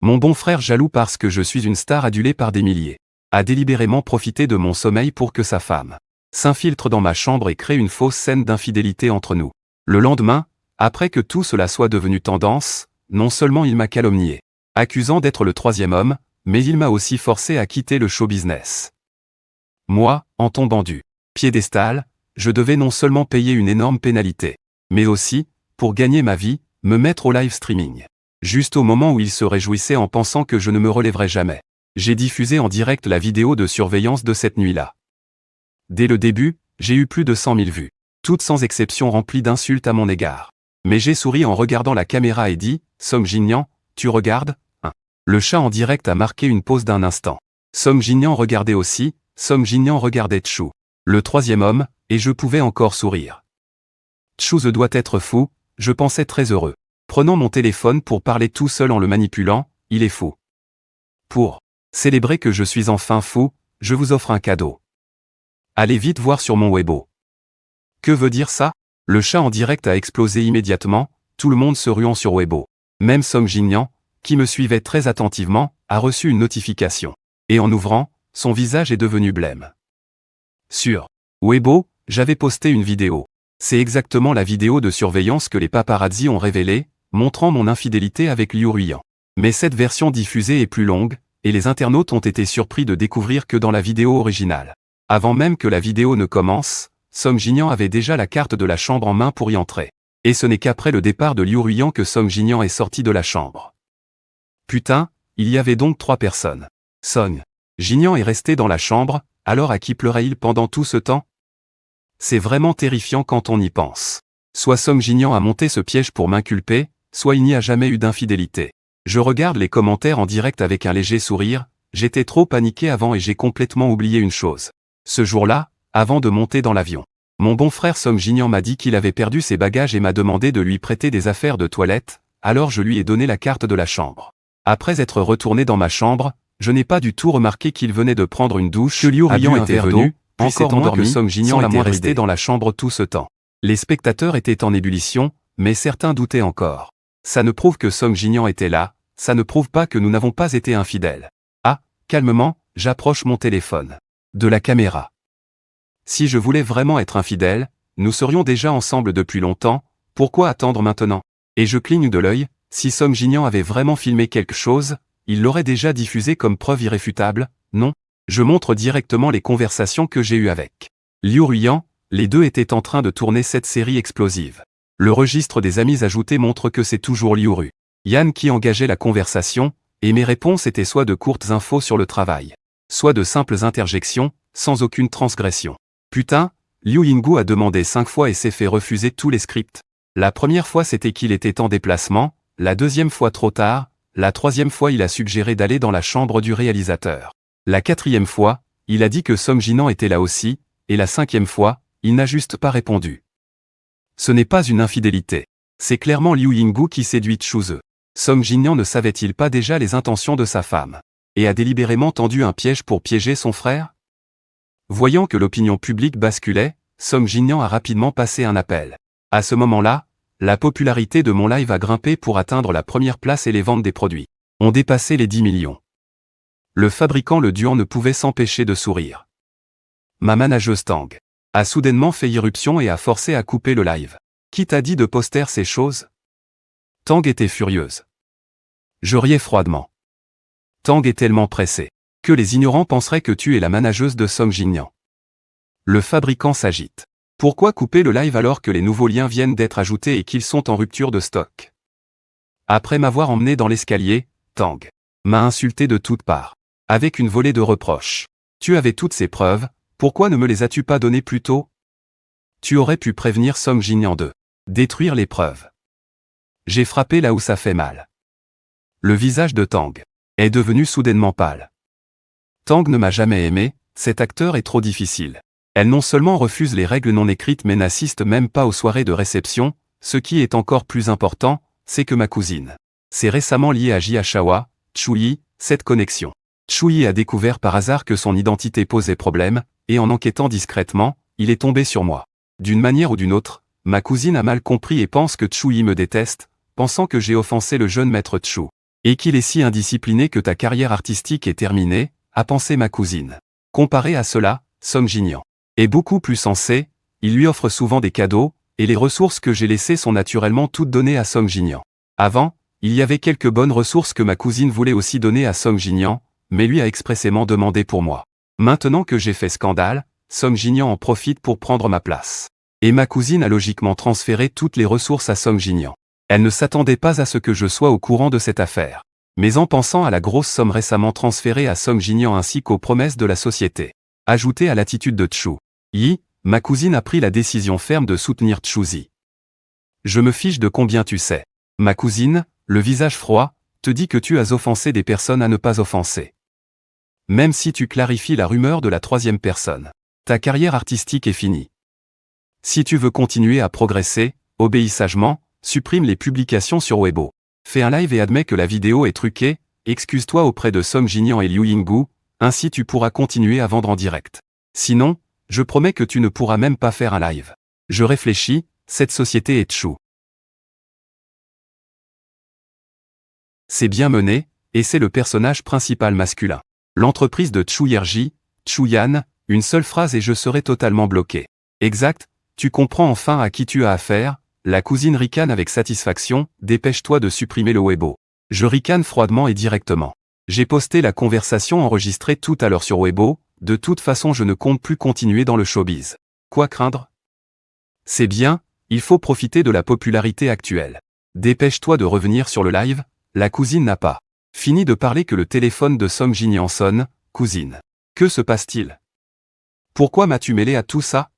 Mon bon frère jaloux parce que je suis une star adulée par des milliers, a délibérément profité de mon sommeil pour que sa femme s'infiltre dans ma chambre et crée une fausse scène d'infidélité entre nous. Le lendemain, après que tout cela soit devenu tendance, non seulement il m'a calomnié, accusant d'être le troisième homme, mais il m'a aussi forcé à quitter le show business. Moi, en tombant du piédestal, je devais non seulement payer une énorme pénalité, mais aussi, pour gagner ma vie, me mettre au live streaming. Juste au moment où il se réjouissait en pensant que je ne me relèverais jamais, j'ai diffusé en direct la vidéo de surveillance de cette nuit-là. Dès le début, j'ai eu plus de 100 000 vues, toutes sans exception remplies d'insultes à mon égard. Mais j'ai souri en regardant la caméra et dit « Song Jinyan, tu regardes ?» Le chat en direct a marqué une pause d'un instant. Song Jinyan regardait aussi, Song Jinyan regardait Chou, le troisième homme, et je pouvais encore sourire. Chou doit être fou, je pensais très heureux. Prenant mon téléphone pour parler tout seul en le manipulant, il est fou. Pour célébrer que je suis enfin fou, je vous offre un cadeau. Allez vite voir sur mon Weibo. Que veut dire ça? Le chat en direct a explosé immédiatement, tout le monde se ruant sur Weibo. Même Song Jinyan, qui me suivait très attentivement, a reçu une notification. Et en ouvrant, son visage est devenu blême. Sur Weibo, j'avais posté une vidéo. C'est exactement la vidéo de surveillance que les paparazzi ont révélée, montrant mon infidélité avec Liu Ruiyan. Mais cette version diffusée est plus longue, et les internautes ont été surpris de découvrir que dans la vidéo originale, avant même que la vidéo ne commence, Song Jinyan avait déjà la carte de la chambre en main pour y entrer. Et ce n'est qu'après le départ de Liu Ruiyan que Song Jinyan est sorti de la chambre. Putain, il y avait donc 3 personnes. Song Jinyan est resté dans la chambre, alors à qui pleurait-il pendant tout ce temps? C'est vraiment terrifiant quand on y pense. Soit Song Jinyan a monté ce piège pour m'inculper, soit il n'y a jamais eu d'infidélité. Je regarde les commentaires en direct avec un léger sourire, j'étais trop paniqué avant et j'ai complètement oublié une chose. Ce jour-là, avant de monter dans l'avion, mon bon frère Song Jinyan m'a dit qu'il avait perdu ses bagages et m'a demandé de lui prêter des affaires de toilette, alors je lui ai donné la carte de la chambre. Après être retourné dans ma chambre, je n'ai pas du tout remarqué qu'il venait de prendre une douche, que Liu Ruiyan était venu, puis s'est endormi, que Song Jinyan était resté dans la chambre tout ce temps. Les spectateurs étaient en ébullition, mais certains doutaient encore. Ça ne prouve que Song Jinyan était là, ça ne prouve pas que nous n'avons pas été infidèles. Ah, calmement, j'approche mon téléphone de la caméra. Si je voulais vraiment être infidèle, nous serions déjà ensemble depuis longtemps, pourquoi attendre maintenant? Et je cligne de l'œil, si Song Jinyan avait vraiment filmé quelque chose, il l'aurait déjà diffusé comme preuve irréfutable, non? Je montre directement les conversations que j'ai eues avec Liu Ruiyan, les deux étaient en train de tourner cette série explosive. Le registre des amis ajoutés montre que c'est toujours Liu Ruiyan qui engageait la conversation, et mes réponses étaient soit de courtes infos sur le travail, soit de simples interjections, sans aucune transgression. Putain, Liu Yinggu a demandé 5 fois et s'est fait refuser tous les scripts. La première fois c'était qu'il était en déplacement, la deuxième fois trop tard, la troisième fois il a suggéré d'aller dans la chambre du réalisateur. La quatrième fois, il a dit que Song Jinyan était là aussi, et la cinquième fois, il n'a juste pas répondu. Ce n'est pas une infidélité. C'est clairement Liu Yinggu qui séduit Chuzhe. Song Jinyan ne savait-il pas déjà les intentions de sa femme, et a délibérément tendu un piège pour piéger son frère? Voyant que l'opinion publique basculait, Song Jinyan a rapidement passé un appel. À ce moment-là, la popularité de mon live a grimpé pour atteindre la première place et les ventes des produits ont dépassé les 10 millions. Le fabricant Le Duan ne pouvait s'empêcher de sourire. Ma manageuse Tang a soudainement fait irruption et a forcé à couper le live. Qui t'a dit de poster ces choses? Tang était furieuse. Je riais froidement. Tang est tellement pressé que les ignorants penseraient que tu es la manageuse de Song Jinyan. Le fabricant s'agite. Pourquoi couper le live alors que les nouveaux liens viennent d'être ajoutés et qu'ils sont en rupture de stock? Après m'avoir emmené dans l'escalier, Tang m'a insulté de toutes parts, avec une volée de reproches. Tu avais toutes ces preuves, pourquoi ne me les as-tu pas données plus tôt? Tu aurais pu prévenir Song Jinyan de détruire les preuves. J'ai frappé là où ça fait mal. Le visage de Tang est devenu soudainement pâle. Tang ne m'a jamais aimé, cet acteur est trop difficile. Elle non seulement refuse les règles non écrites mais n'assiste même pas aux soirées de réception, ce qui est encore plus important, c'est que ma cousine s'est récemment liée à Jiashawa, Chuyi, cette connexion. Chuyi a découvert par hasard que son identité posait problème, et en enquêtant discrètement, il est tombé sur moi. D'une manière ou d'une autre, ma cousine a mal compris et pense que Chuyi me déteste, pensant que j'ai offensé le jeune maître Chu. Et qu'il est si indiscipliné que ta carrière artistique est terminée, a pensé ma cousine. Comparé à cela, Song Jin-young est beaucoup plus sensé, il lui offre souvent des cadeaux, et les ressources que j'ai laissées sont naturellement toutes données à Song Jin-young. Avant, il y avait quelques bonnes ressources que ma cousine voulait aussi donner à Song Jin-young, mais lui a expressément demandé pour moi. Maintenant que j'ai fait scandale, Song Jin-young en profite pour prendre ma place. Et ma cousine a logiquement transféré toutes les ressources à Song Jin-young. Elle ne s'attendait pas à ce que je sois au courant de cette affaire. Mais en pensant à la grosse somme récemment transférée à Song Jin-young ainsi qu'aux promesses de la société, ajoutée à l'attitude de Chu-yi, ma cousine a pris la décision ferme de soutenir Chu-yi. Je me fiche de combien tu sais. Ma cousine, le visage froid, te dit que tu as offensé des personnes à ne pas offenser. Même si tu clarifies la rumeur de la troisième personne, ta carrière artistique est finie. Si tu veux continuer à progresser, obéis sagement, supprime les publications sur Weibo. Fais un live et admets que la vidéo est truquée, excuse-toi auprès de Song Jin-young et Liu Yinggu, ainsi tu pourras continuer à vendre en direct. Sinon, je promets que tu ne pourras même pas faire un live. Je réfléchis, cette société est Chu. C'est bien mené, et c'est le personnage principal masculin. L'entreprise de Chu Yerji, Chu Yan, une seule phrase et je serai totalement bloqué. Exact, tu comprends enfin à qui tu as affaire, la cousine ricane avec satisfaction, dépêche-toi de supprimer le Weibo. Je ricane froidement et directement. J'ai posté la conversation enregistrée tout à l'heure sur Weibo, de toute façon je ne compte plus continuer dans le showbiz. Quoi craindre? C'est bien, il faut profiter de la popularité actuelle. Dépêche-toi de revenir sur le live, la cousine n'a pas fini de parler que le téléphone de Song Jin-young sonne. Cousine. Que se passe-t-il? Pourquoi m'as-tu mêlé à tout ça?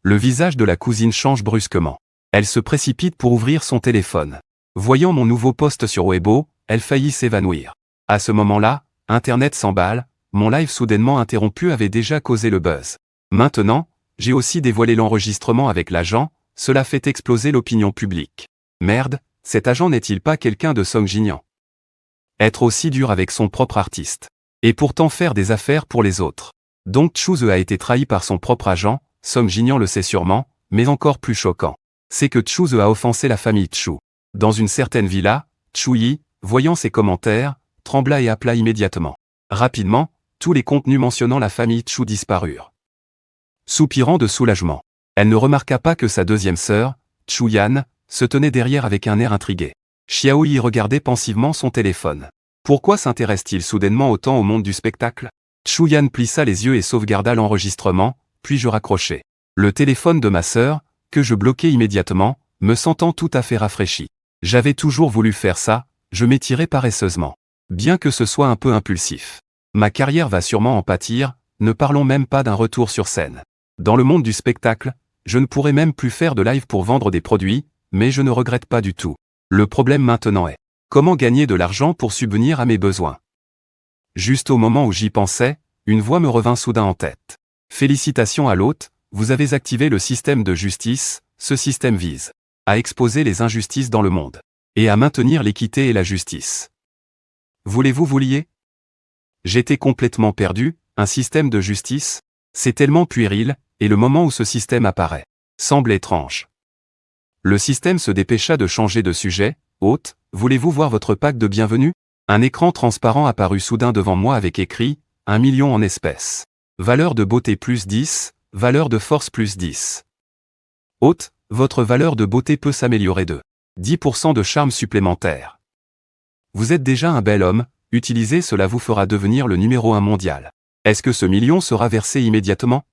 Le visage de la cousine change brusquement. Elle se précipite pour ouvrir son téléphone. Voyant mon nouveau post sur Weibo, elle faillit s'évanouir. À ce moment-là, Internet s'emballe, mon live soudainement interrompu avait déjà causé le buzz. Maintenant, j'ai aussi dévoilé l'enregistrement avec l'agent, cela fait exploser l'opinion publique. Merde, cet agent n'est-il pas quelqu'un de Song Jin-young? Être aussi dur avec son propre artiste. Et pourtant faire des affaires pour les autres. Donc Chu a été trahi par son propre agent, Song Jin-young le sait sûrement, mais encore plus choquant, c'est que Chu a offensé la famille Chu. Dans une certaine villa, Chu-yi, voyant ces commentaires, trembla et appela immédiatement. Rapidement, tous les contenus mentionnant la famille Chu disparurent. Soupirant de soulagement, elle ne remarqua pas que sa deuxième sœur, Chu Yan, se tenait derrière avec un air intrigué. Xiaoyi regardait pensivement son téléphone. Pourquoi s'intéresse-t-il soudainement autant au monde du spectacle? Chu Yan plissa les yeux et sauvegarda l'enregistrement, puis je raccrochai le téléphone de ma sœur, que je bloquai immédiatement, me sentant tout à fait rafraîchi. J'avais toujours voulu faire ça, je m'étirai paresseusement. Bien que ce soit un peu impulsif. Ma carrière va sûrement en pâtir, ne parlons même pas d'un retour sur scène. Dans le monde du spectacle, je ne pourrai même plus faire de live pour vendre des produits, mais je ne regrette pas du tout. Le problème maintenant est, comment gagner de l'argent pour subvenir à mes besoins? Juste au moment où j'y pensais, une voix me revint soudain en tête. Félicitations à l'hôte, vous avez activé le système de justice, ce système vise à exposer les injustices dans le monde, et à maintenir l'équité et la justice. Voulez-vous vous lier? J'étais complètement perdu, un système de justice? C'est tellement puéril, et le moment où ce système apparaît semble étrange. Le système se dépêcha de changer de sujet. Hôte, voulez-vous voir votre pack de bienvenue? Un écran transparent apparut soudain devant moi avec écrit 1 million en espèces. Valeur de beauté plus 10, valeur de force plus 10. Hôte, votre valeur de beauté peut s'améliorer de 10% de charme supplémentaire. Vous êtes déjà un bel homme, utilisez cela vous fera devenir le numéro 1 mondial. Est-ce que ce million sera versé immédiatement?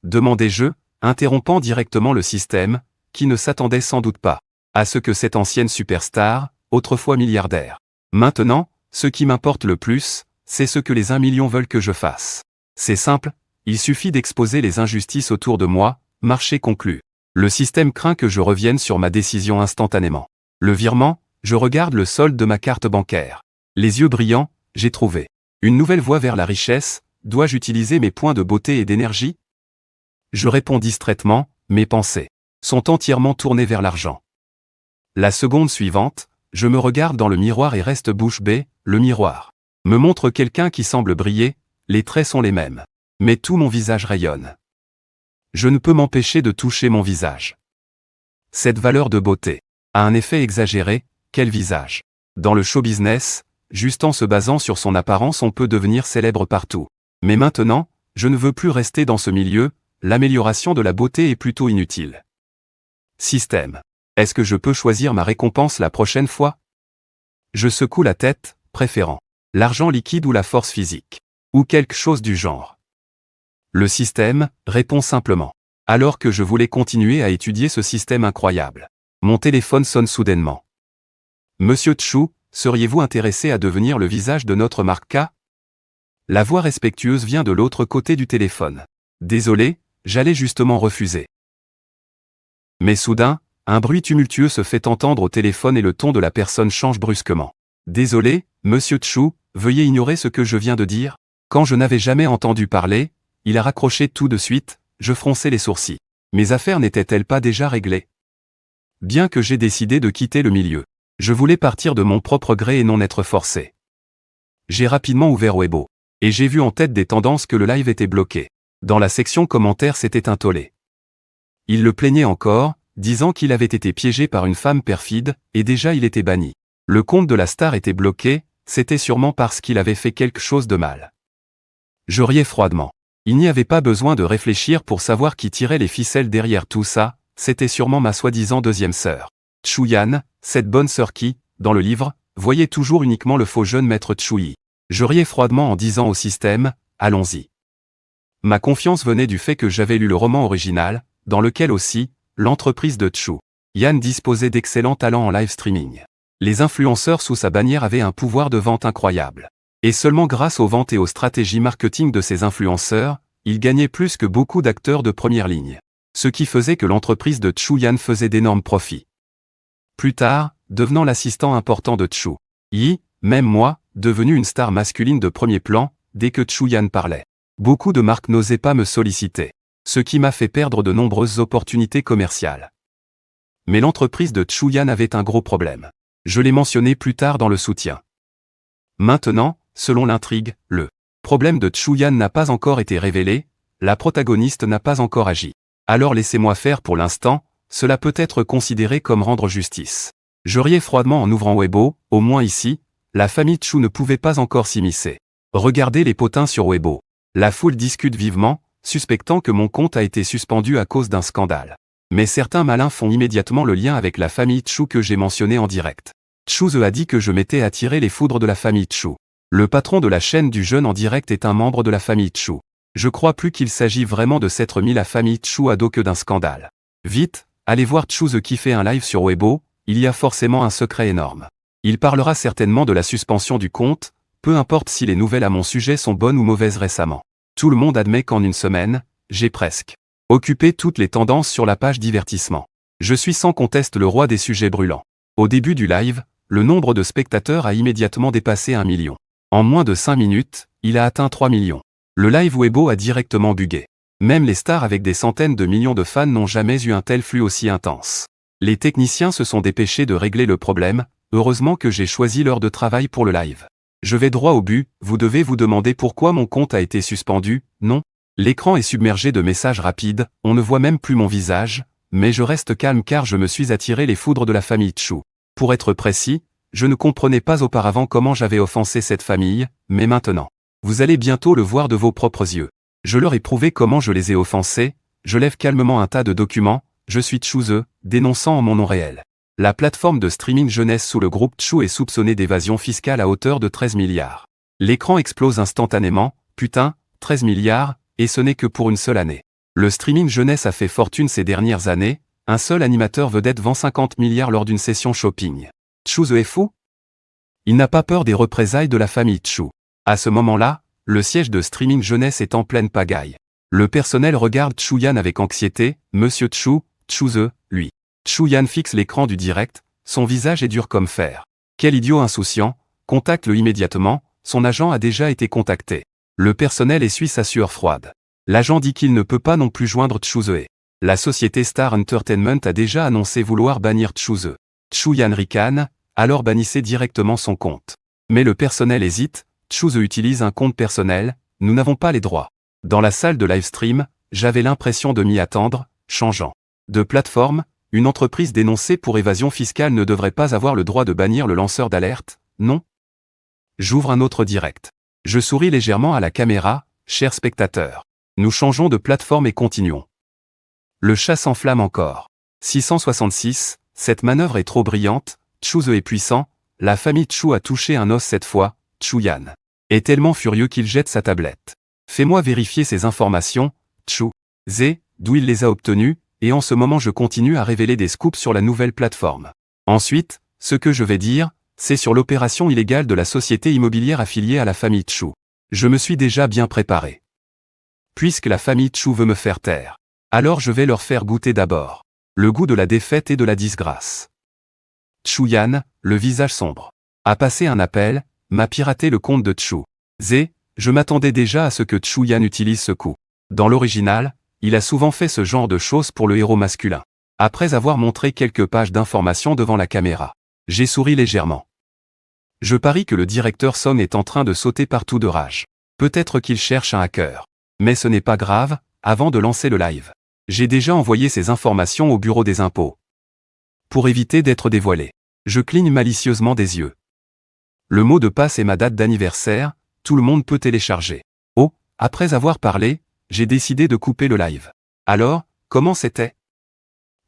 Demandai-je, interrompant directement le système, qui ne s'attendait sans doute pas à ce que cette ancienne superstar, autrefois milliardaire. Maintenant, ce qui m'importe le plus, c'est ce que les 1 million veulent que je fasse. C'est simple, il suffit d'exposer les injustices autour de moi, marché conclu. Le système craint que je revienne sur ma décision instantanément. Le virement, je regarde le solde de ma carte bancaire. Les yeux brillants, j'ai trouvé une nouvelle voie vers la richesse. Dois-je utiliser mes points de beauté et d'énergie? Je réponds distraitement, mes pensées sont entièrement tournées vers l'argent. La seconde suivante, je me regarde dans le miroir et reste bouche bée. Le miroir me montre quelqu'un qui semble briller, les traits sont les mêmes. Mais tout mon visage rayonne. Je ne peux m'empêcher de toucher mon visage. Cette valeur de beauté a un effet exagéré, quel visage! Dans le show business, juste en se basant sur son apparence on peut devenir célèbre partout. Mais maintenant, je ne veux plus rester dans ce milieu, l'amélioration de la beauté est plutôt inutile. Système. Est-ce que je peux choisir ma récompense la prochaine fois? Je secoue la tête, préférant l'argent liquide ou la force physique. Ou quelque chose du genre. Le système répond simplement. Alors que je voulais continuer à étudier ce système incroyable. Mon téléphone sonne soudainement. Monsieur Tchou, seriez-vous intéressé à devenir le visage de notre marque K? La voix respectueuse vient de l'autre côté du téléphone. Désolé, j'allais justement refuser. Mais soudain, un bruit tumultueux se fait entendre au téléphone et le ton de la personne change brusquement. Désolé, monsieur Tchou, veuillez ignorer ce que je viens de dire. Quand je n'avais jamais entendu parler, il a raccroché tout de suite, je fronçais les sourcils. Mes affaires n'étaient-elles pas déjà réglées? Bien que j'ai décidé de quitter le milieu. Je voulais partir de mon propre gré et non être forcé. J'ai rapidement ouvert Weibo. Et j'ai vu en tête des tendances que le live était bloqué. Dans la section commentaires c'était un tollé. Il le plaignait encore, disant qu'il avait été piégé par une femme perfide, et déjà il était banni. Le compte de la star était bloqué, c'était sûrement parce qu'il avait fait quelque chose de mal. Je riais froidement. Il n'y avait pas besoin de réfléchir pour savoir qui tirait les ficelles derrière tout ça, c'était sûrement ma soi-disant deuxième sœur. Chouyan, cette bonne sœur qui, dans le livre, voyait toujours uniquement le faux jeune maître Tchouyi. Je riais froidement en disant au système, allons-y. Ma confiance venait du fait que j'avais lu le roman original, dans lequel aussi, l'entreprise de Tchou Yan disposait d'excellents talents en live streaming. Les influenceurs sous sa bannière avaient un pouvoir de vente incroyable. Et seulement grâce aux ventes et aux stratégies marketing de ces influenceurs, ils gagnaient plus que beaucoup d'acteurs de première ligne. Ce qui faisait que l'entreprise de Tchou Yan faisait d'énormes profits. Plus tard, devenant l'assistant important de Tchou Yi, même moi, devenu une star masculine de premier plan, dès que Tchou Yan parlait. Beaucoup de marques n'osaient pas me solliciter. Ce qui m'a fait perdre de nombreuses opportunités commerciales. Mais l'entreprise de Tchou Yan avait un gros problème. Je l'ai mentionné plus tard dans le soutien. Maintenant, selon l'intrigue, le problème de Tchou Yan n'a pas encore été révélé, la protagoniste n'a pas encore agi. Alors laissez-moi faire pour l'instant, cela peut être considéré comme rendre justice. Je riais froidement en ouvrant Weibo, au moins ici, la famille Tchou ne pouvait pas encore s'immiscer. Regardez les potins sur Weibo. La foule discute vivement, suspectant que mon compte a été suspendu à cause d'un scandale. Mais certains malins font immédiatement le lien avec la famille Tchou que j'ai mentionné en direct. Tchou a dit que je m'étais attiré les foudres de la famille Tchou. Le patron de la chaîne du jeune en direct est un membre de la famille Tchou. Je crois plus qu'il s'agit vraiment de s'être mis la famille Tchou à dos que d'un scandale. Vite, allez voir Tchou qui fait un live sur Weibo, il y a forcément un secret énorme. Il parlera certainement de la suspension du compte, peu importe si les nouvelles à mon sujet sont bonnes ou mauvaises récemment. Tout le monde admet qu'en une semaine, j'ai presque occupé toutes les tendances sur la page divertissement. Je suis sans conteste le roi des sujets brûlants. Au début du live, le nombre de spectateurs a immédiatement dépassé 1 million. En moins de 5 minutes, il a atteint 3 millions. Le live Weibo a directement bugué. Même les stars avec des centaines de millions de fans n'ont jamais eu un tel flux aussi intense. Les techniciens se sont dépêchés de régler le problème, heureusement que j'ai choisi l'heure de travail pour le live. Je vais droit au but, vous devez vous demander pourquoi mon compte a été suspendu, non? L'écran est submergé de messages rapides, on ne voit même plus mon visage, mais je reste calme car je me suis attiré les foudres de la famille Tchou. Pour être précis, je ne comprenais pas auparavant comment j'avais offensé cette famille, mais maintenant. Vous allez bientôt le voir de vos propres yeux. Je leur ai prouvé comment je les ai offensés, je lève calmement un tas de documents, je suis Tchou, dénonçant en mon nom réel. La plateforme de streaming jeunesse sous le groupe Tchou est soupçonnée d'évasion fiscale à hauteur de 13 milliards. L'écran explose instantanément, putain, 13 milliards, et ce n'est que pour une seule année. Le streaming jeunesse a fait fortune ces dernières années, un seul animateur vedette vend 50 milliards lors d'une session shopping. Tchou est fou? Il n'a pas peur des représailles de la famille Tchou. À ce moment-là, le siège de streaming jeunesse est en pleine pagaille. Le personnel regarde Tchou Yan avec anxiété, Monsieur Tchou, lui. Tchou Yan fixe l'écran du direct, son visage est dur comme fer. Quel idiot insouciant, contacte-le immédiatement, son agent a déjà été contacté. Le personnel essuie sa sueur froide. L'agent dit qu'il ne peut pas non plus joindre Tchou. La société Star Entertainment a déjà annoncé vouloir bannir Tchou. Tchou Yan ricane, alors bannissez directement son compte. Mais le personnel hésite, Tchou utilise un compte personnel, nous n'avons pas les droits. Dans la salle de livestream, j'avais l'impression de m'y attendre, changeant de plateforme, Une entreprise dénoncée pour évasion fiscale ne devrait pas avoir le droit de bannir le lanceur d'alerte, non? J'ouvre un autre direct. Je souris légèrement à la caméra, chers spectateurs. Nous changeons de plateforme et continuons. Le chat s'enflamme encore. 666, cette manœuvre est trop brillante, Tchouze est puissant, la famille Tchou a touché un os cette fois, Tchou-Yan est tellement furieux qu'il jette sa tablette. Fais-moi vérifier ces informations, Tchou-Zé, d'où il les a obtenues, et en ce moment je continue à révéler des scoops sur la nouvelle plateforme. Ensuite, ce que je vais dire, c'est sur l'opération illégale de la société immobilière affiliée à la famille Tchou. Je me suis déjà bien préparé. Puisque la famille Tchou veut me faire taire, alors je vais leur faire goûter d'abord le goût de la défaite et de la disgrâce. Tchou-Yan, le visage sombre, a passé un appel, m'a piraté le compte de Tchou-Zé, je m'attendais déjà à ce que Tchou-Yan utilise ce coup. Dans l'original, il a souvent fait ce genre de choses pour le héros masculin. Après avoir montré quelques pages d'informations devant la caméra, j'ai souri légèrement. Je parie que le directeur Son est en train de sauter partout de rage. Peut-être qu'il cherche un hacker. Mais ce n'est pas grave, avant de lancer le live. J'ai déjà envoyé ces informations au bureau des impôts. Pour éviter d'être dévoilé, je cligne malicieusement des yeux. Le mot de passe et ma date d'anniversaire, tout le monde peut télécharger. Oh, après avoir parlé, j'ai décidé de couper le live. Alors, comment c'était?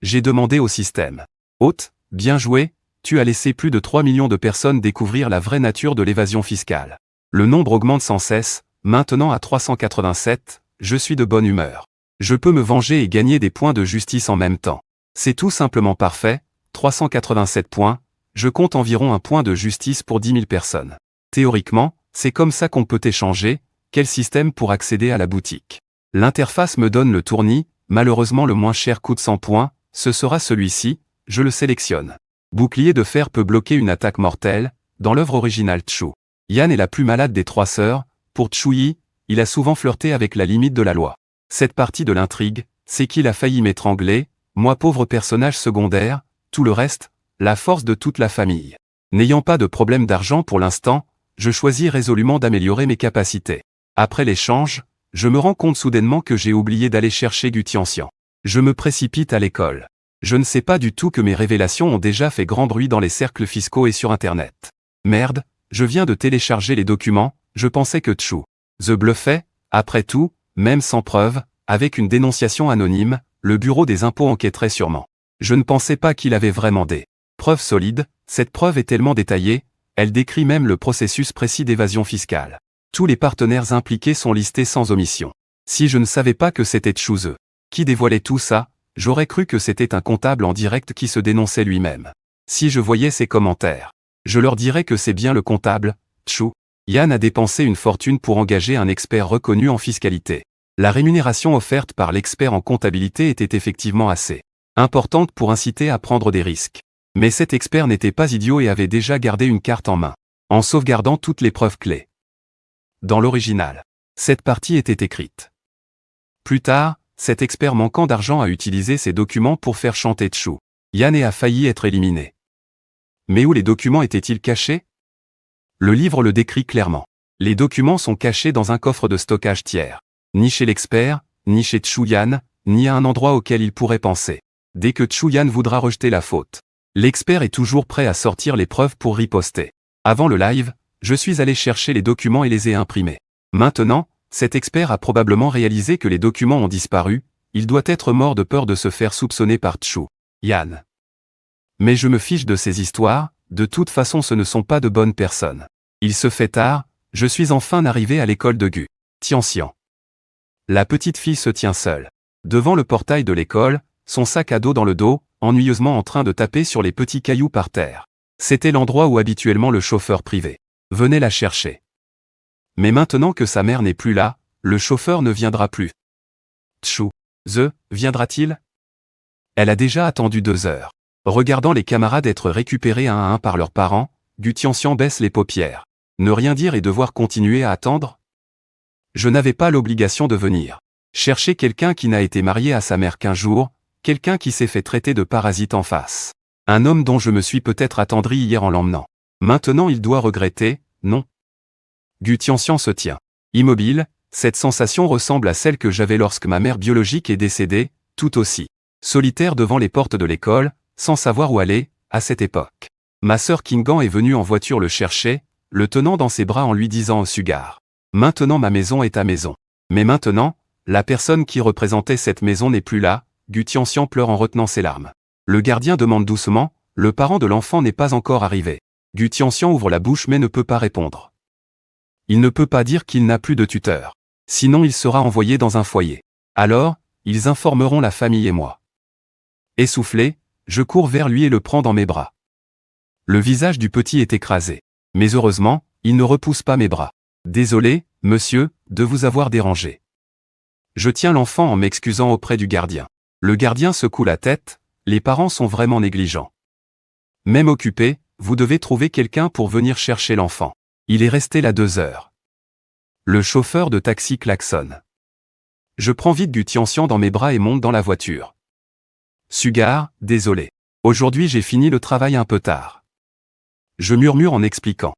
J'ai demandé au système. Hôte, bien joué, tu as laissé plus de 3 millions de personnes découvrir la vraie nature de l'évasion fiscale. Le nombre augmente sans cesse, maintenant à 387, je suis de bonne humeur. Je peux me venger et gagner des points de justice en même temps. C'est tout simplement parfait, 387 points, je compte environ un point de justice pour 10 000 personnes. Théoriquement, c'est comme ça qu'on peut échanger, quel système pour accéder à la boutique. L'interface me donne le tournis, malheureusement le moins cher coûte 100 points, ce sera celui-ci, je le sélectionne. Bouclier de fer peut bloquer une attaque mortelle, dans l'œuvre originale Tchou-Yan est la plus malade des trois sœurs, pour Tchou-Yi, il a souvent flirté avec la limite de la loi. Cette partie de l'intrigue, c'est qu'il a failli m'étrangler, moi pauvre personnage secondaire, tout le reste, la force de toute la famille. N'ayant pas de problème d'argent pour l'instant, je choisis résolument d'améliorer mes capacités. Après l'échange, je me rends compte soudainement que j'ai oublié d'aller chercher Gu Tianxian. Je me précipite à l'école. Je ne sais pas du tout que mes révélations ont déjà fait grand bruit dans les cercles fiscaux et sur Internet. Merde, je viens de télécharger les documents, je pensais que Tchou-Zé bluffait, après tout, même sans preuve, avec une dénonciation anonyme, le bureau des impôts enquêterait sûrement. Je ne pensais pas qu'il avait vraiment des preuves solides, cette preuve est tellement détaillée, elle décrit même le processus précis d'évasion fiscale. Tous les partenaires impliqués sont listés sans omission. Si je ne savais pas que c'était Tchou-Zé qui dévoilait tout ça, j'aurais cru que c'était un comptable en direct qui se dénonçait lui-même. Si je voyais ses commentaires, je leur dirais que c'est bien le comptable, Tchou-Yan a dépensé une fortune pour engager un expert reconnu en fiscalité. La rémunération offerte par l'expert en comptabilité était effectivement assez importante pour inciter à prendre des risques. Mais cet expert n'était pas idiot et avait déjà gardé une carte en main, en sauvegardant toutes les preuves clés. Dans l'original, cette partie était écrite. Plus tard, cet expert manquant d'argent a utilisé ces documents pour faire chanter Tchou-Yan et a failli être éliminé. Mais où les documents étaient-ils cachés? Le livre le décrit clairement. Les documents sont cachés dans un coffre de stockage tiers. Ni chez l'expert, ni chez Tchou-Yan, ni à un endroit auquel il pourrait penser. Dès que Tchou-Yan voudra rejeter la faute, l'expert est toujours prêt à sortir les preuves pour riposter. Avant le live, je suis allé chercher les documents et les ai imprimés. Maintenant, cet expert a probablement réalisé que les documents ont disparu, il doit être mort de peur de se faire soupçonner par Tchou-Yan. Mais je me fiche de ces histoires, de toute façon ce ne sont pas de bonnes personnes. Il se fait tard, je suis enfin arrivé à l'école de Gu Tianxian. La petite fille se tient seule. Devant le portail de l'école, son sac à dos dans le dos, ennuyeusement en train de taper sur les petits cailloux par terre. C'était l'endroit où habituellement le chauffeur privé venait la chercher. Mais maintenant que sa mère n'est plus là, le chauffeur ne viendra plus. Tchou-Zé viendra-t-il? Elle a déjà attendu 2 heures. Regardant les camarades être récupérés un à un par leurs parents, Gu Tianxian baisse les paupières. Ne rien dire et devoir continuer à attendre? Je n'avais pas l'obligation de venir chercher quelqu'un qui n'a été marié à sa mère qu'un jour, quelqu'un qui s'est fait traiter de parasite en face. Un homme dont je me suis peut-être attendri hier en l'emmenant. Maintenant il doit regretter, non? Gu Tianxian se tient. Immobile, cette sensation ressemble à celle que j'avais lorsque ma mère biologique est décédée, tout aussi. Solitaire devant les portes de l'école, sans savoir où aller, à cette époque. Ma sœur Kingan est venue en voiture le chercher, le tenant dans ses bras en lui disant au Sugar. Maintenant ma maison est ta maison. Mais maintenant, la personne qui représentait cette maison n'est plus là, Gu Tianxian pleure en retenant ses larmes. Le gardien demande doucement, le parent de l'enfant n'est pas encore arrivé. Gu Tianxian ouvre la bouche mais ne peut pas répondre. Il ne peut pas dire qu'il n'a plus de tuteur. Sinon il sera envoyé dans un foyer. Alors, ils informeront la famille et moi. Essoufflé, je cours vers lui et le prends dans mes bras. Le visage du petit est écrasé. Mais heureusement, il ne repousse pas mes bras. Désolé, monsieur, de vous avoir dérangé. Je tiens l'enfant en m'excusant auprès du gardien. Le gardien secoue la tête, les parents sont vraiment négligents. Même occupé, vous devez trouver quelqu'un pour venir chercher l'enfant. Il est resté là 2 heures. Le chauffeur de taxi klaxonne. Je prends vite Gu Tianxian dans mes bras et monte dans la voiture. Sugar, désolé. Aujourd'hui j'ai fini le travail un peu tard. Je murmure en expliquant.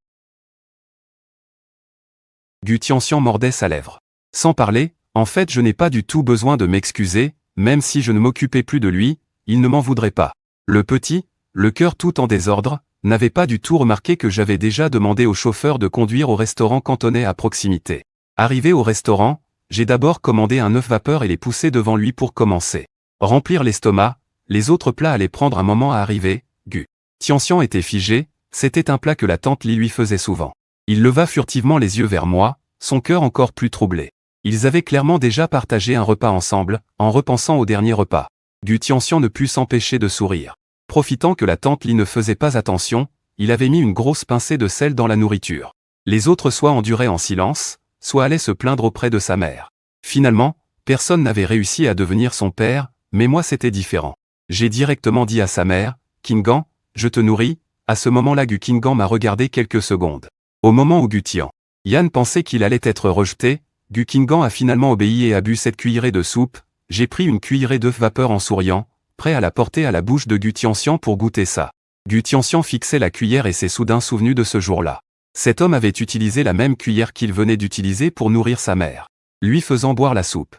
Gu Tianxian mordait sa lèvre. Sans parler, en fait je n'ai pas du tout besoin de m'excuser, même si je ne m'occupais plus de lui, il ne m'en voudrait pas. Le petit, le cœur tout en désordre, n'avait pas du tout remarqué que j'avais déjà demandé au chauffeur de conduire au restaurant cantonais à proximité. Arrivé au restaurant, j'ai d'abord commandé un œuf vapeur et les poussé devant lui pour commencer. Remplir l'estomac, les autres plats allaient prendre un moment à arriver. Gu Tianxian était figé, c'était un plat que la tante Li lui faisait souvent. Il leva furtivement les yeux vers moi, son cœur encore plus troublé. Ils avaient clairement déjà partagé un repas ensemble, en repensant au dernier repas. Gu Tianxian ne put s'empêcher de sourire. Profitant que la tante Li ne faisait pas attention, il avait mis une grosse pincée de sel dans la nourriture. Les autres soit enduraient en silence, soit allaient se plaindre auprès de sa mère. Finalement, personne n'avait réussi à devenir son père, mais moi c'était différent. J'ai directement dit à sa mère, « Kingan, je te nourris ». À ce moment-là Gu Kingan m'a regardé quelques secondes. Au moment où Gu Tianxian pensait qu'il allait être rejeté, Gu Kingan a finalement obéi et a bu cette cuillerée de soupe. J'ai pris une cuillerée d'œuf vapeur en souriant, prêt à la porter à la bouche de Gu Tianxian pour goûter ça. Gu Tianxian fixait la cuillère et s'est soudain souvenu de ce jour-là. Cet homme avait utilisé la même cuillère qu'il venait d'utiliser pour nourrir sa mère, lui faisant boire la soupe.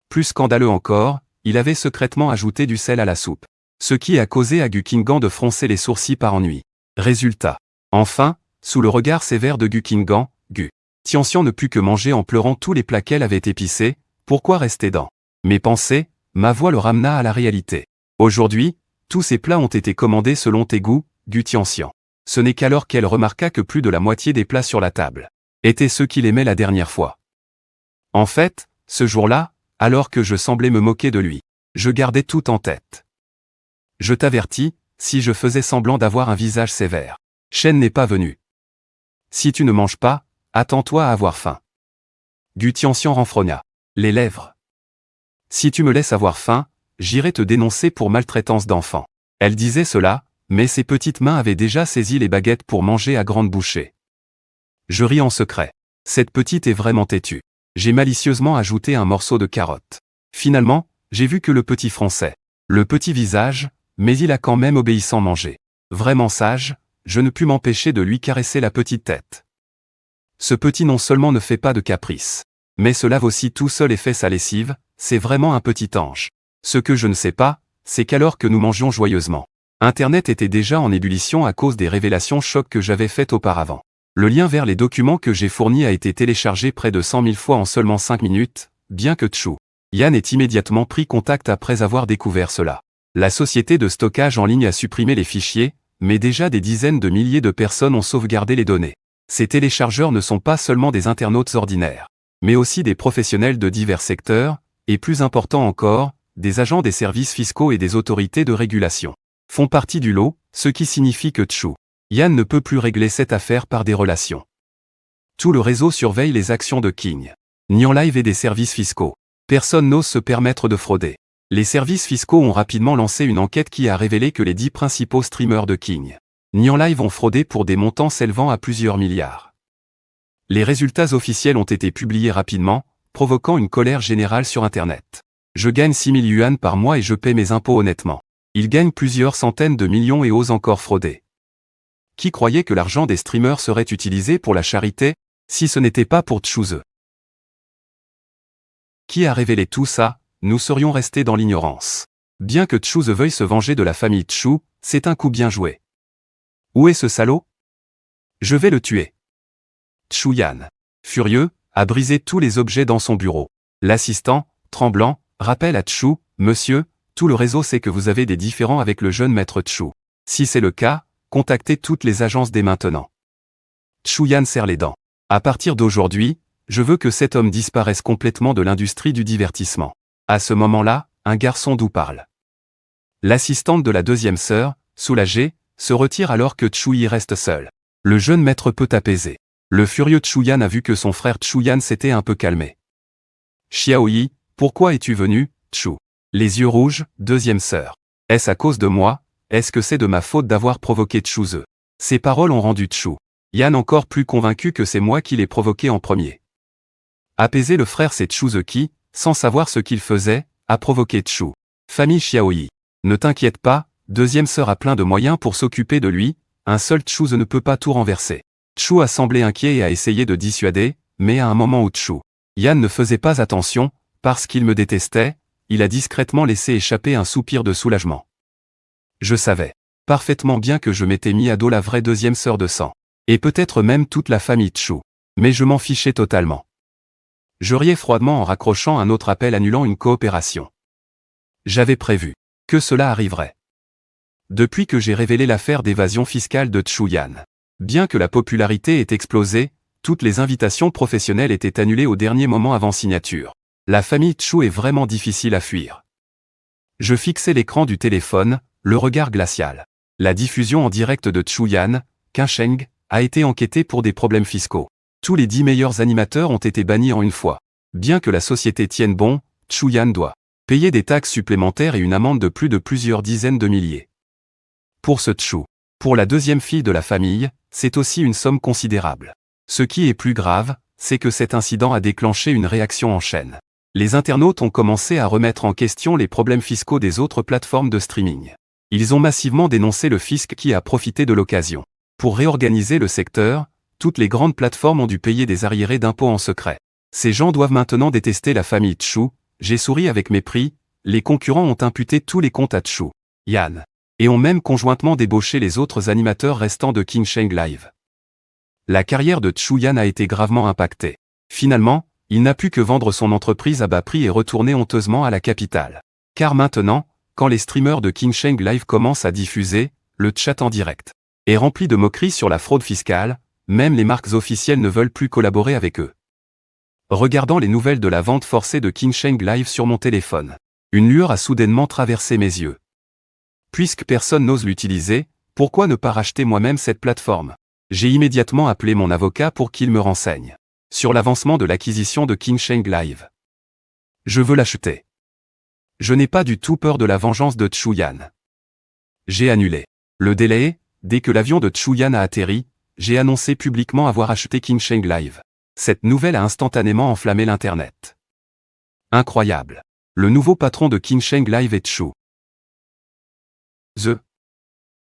Plus scandaleux encore, il avait secrètement ajouté du sel à la soupe. Ce qui a causé à Gu Kingan de froncer les sourcils par ennui. Résultat. Enfin, sous le regard sévère de Gu Kingan, Gu Tianxian ne put que manger en pleurant tous les plats qu'elle avait épicés. Pourquoi rester dans mes pensées? Ma voix le ramena à la réalité. Aujourd'hui, tous ces plats ont été commandés selon tes goûts, Gu Tianxian. Ce n'est qu'alors qu'elle remarqua que plus de la moitié des plats sur la table étaient ceux qu'il aimait la dernière fois. En fait, ce jour-là, alors que je semblais me moquer de lui, je gardais tout en tête. Je t'avertis, si je faisais semblant d'avoir un visage sévère, Shen n'est pas venu. Si tu ne manges pas, attends-toi à avoir faim. Gu Tianxian renfrogna les lèvres. Si tu me laisses avoir faim, j'irai te dénoncer pour maltraitance d'enfant. Elle disait cela, mais ses petites mains avaient déjà saisi les baguettes pour manger à grandes bouchées. Je ris en secret. Cette petite est vraiment têtue. J'ai malicieusement ajouté un morceau de carotte. Finalement, j'ai vu que le petit fronçait le petit visage, mais il a quand même obéissant mangé. Vraiment sage, je ne pus m'empêcher de lui caresser la petite tête. Ce petit non seulement ne fait pas de caprice, mais se lave aussi tout seul et fait sa lessive, c'est vraiment un petit ange. Ce que je ne sais pas, c'est qu'alors que nous mangions joyeusement, Internet était déjà en ébullition à cause des révélations chocs que j'avais faites auparavant. Le lien vers les documents que j'ai fournis a été téléchargé près de 100 000 fois en seulement 5 minutes, bien que Chuyan ait immédiatement pris contact après avoir découvert cela. La société de stockage en ligne a supprimé les fichiers, mais déjà des dizaines de milliers de personnes ont sauvegardé les données. Ces téléchargeurs ne sont pas seulement des internautes ordinaires, mais aussi des professionnels de divers secteurs, et plus important encore, des agents des services fiscaux et des autorités de régulation font partie du lot, ce qui signifie que Chuyan ne peut plus régler cette affaire par des relations. Tout le réseau surveille les actions de King Nian Live et des services fiscaux. Personne n'ose se permettre de frauder. Les services fiscaux ont rapidement lancé une enquête qui a révélé que les 10 principaux streamers de King Nian Live ont fraudé pour des montants s'élevant à plusieurs milliards. Les résultats officiels ont été publiés rapidement, provoquant une colère générale sur Internet. Je gagne 6 000 yuan par mois et je paie mes impôts honnêtement. Ils gagnent plusieurs centaines de millions et osent encore frauder. Qui croyait que l'argent des streamers serait utilisé pour la charité, si ce n'était pas pour Tchouze? Qui a révélé tout ça? Nous serions restés dans l'ignorance. Bien que Chu veuille se venger de la famille Chu, c'est un coup bien joué. Où est ce salaud? Je vais le tuer. Chu Yan, furieux, a brisé tous les objets dans son bureau. L'assistant, tremblant, rappelle à Chu, monsieur, tout le réseau sait que vous avez des différends avec le jeune maître Chu. Si c'est le cas, contactez toutes les agences dès maintenant. Chu Yan serre les dents. À partir d'aujourd'hui, je veux que cet homme disparaisse complètement de l'industrie du divertissement. À ce moment-là, un garçon doux parle. L'assistante de la deuxième sœur, soulagée, se retire alors que Chu Yi reste seul. Le jeune maître peut apaiser. Le furieux Chu Yan a vu que son frère Chu Yan s'était un peu calmé. Xiao Yi, pourquoi es-tu venu, Chu? Les yeux rouges, deuxième sœur. Est-ce à cause de moi? Est-ce que c'est de ma faute d'avoir provoqué Chu Ze? Ces paroles ont rendu Chu Yan encore plus convaincu que c'est moi qui l'ai provoqué en premier. Apaiser le frère, c'est Chu Ze qui, sans savoir ce qu'il faisait, a provoqué Chu. Famille Xiao Yi. Ne t'inquiète pas, deuxième sœur a plein de moyens pour s'occuper de lui, un seul Chu Ze ne peut pas tout renverser. Chu a semblé inquiet et a essayé de dissuader, mais à un moment où Chu Yan ne faisait pas attention, parce qu'il me détestait, il a discrètement laissé échapper un soupir de soulagement. Je savais parfaitement bien que je m'étais mis à dos la vraie deuxième sœur de sang, et peut-être même toute la famille Chu, mais je m'en fichais totalement. Je riais froidement en raccrochant un autre appel annulant une coopération. J'avais prévu que cela arriverait. Depuis que j'ai révélé l'affaire d'évasion fiscale de Chu Yan, bien que la popularité ait explosé, toutes les invitations professionnelles étaient annulées au dernier moment avant signature. La famille Chu est vraiment difficile à fuir. Je fixais l'écran du téléphone, le regard glacial. La diffusion en direct de Chu Yan, Qinsheng, a été enquêtée pour des problèmes fiscaux. Tous les 10 meilleurs animateurs ont été bannis en une fois. Bien que la société tienne bon, Chu Yan doit payer des taxes supplémentaires et une amende de plus de plusieurs dizaines de milliers. Pour ce Chu, pour la deuxième fille de la famille, c'est aussi une somme considérable. Ce qui est plus grave, c'est que cet incident a déclenché une réaction en chaîne. Les internautes ont commencé à remettre en question les problèmes fiscaux des autres plateformes de streaming. Ils ont massivement dénoncé le fisc qui a profité de l'occasion. Pour réorganiser le secteur, toutes les grandes plateformes ont dû payer des arriérés d'impôts en secret. Ces gens doivent maintenant détester la famille Chu. J'ai souri avec mépris, les concurrents ont imputé tous les comptes à Chu Yan, et ont même conjointement débauché les autres animateurs restants de Qinsheng Live. La carrière de Chu Yan a été gravement impactée. Finalement, il n'a pu que vendre son entreprise à bas prix et retourner honteusement à la capitale. Car maintenant, quand les streamers de Qinsheng Live commencent à diffuser, le chat en direct est rempli de moqueries sur la fraude fiscale, même les marques officielles ne veulent plus collaborer avec eux. Regardant les nouvelles de la vente forcée de Qinsheng Live sur mon téléphone, une lueur a soudainement traversé mes yeux. Puisque personne n'ose l'utiliser, pourquoi ne pas racheter moi-même cette plateforme? J'ai immédiatement appelé mon avocat pour qu'il me renseigne sur l'avancement de l'acquisition de Qinsheng Live. Je veux l'acheter. Je n'ai pas du tout peur de la vengeance de Chu Yan. J'ai annulé le délai. Dès que l'avion de Chu Yan a atterri, j'ai annoncé publiquement avoir acheté Qinsheng Live. Cette nouvelle a instantanément enflammé l'Internet. Incroyable. Le nouveau patron de Qinsheng Live est Chu Ze.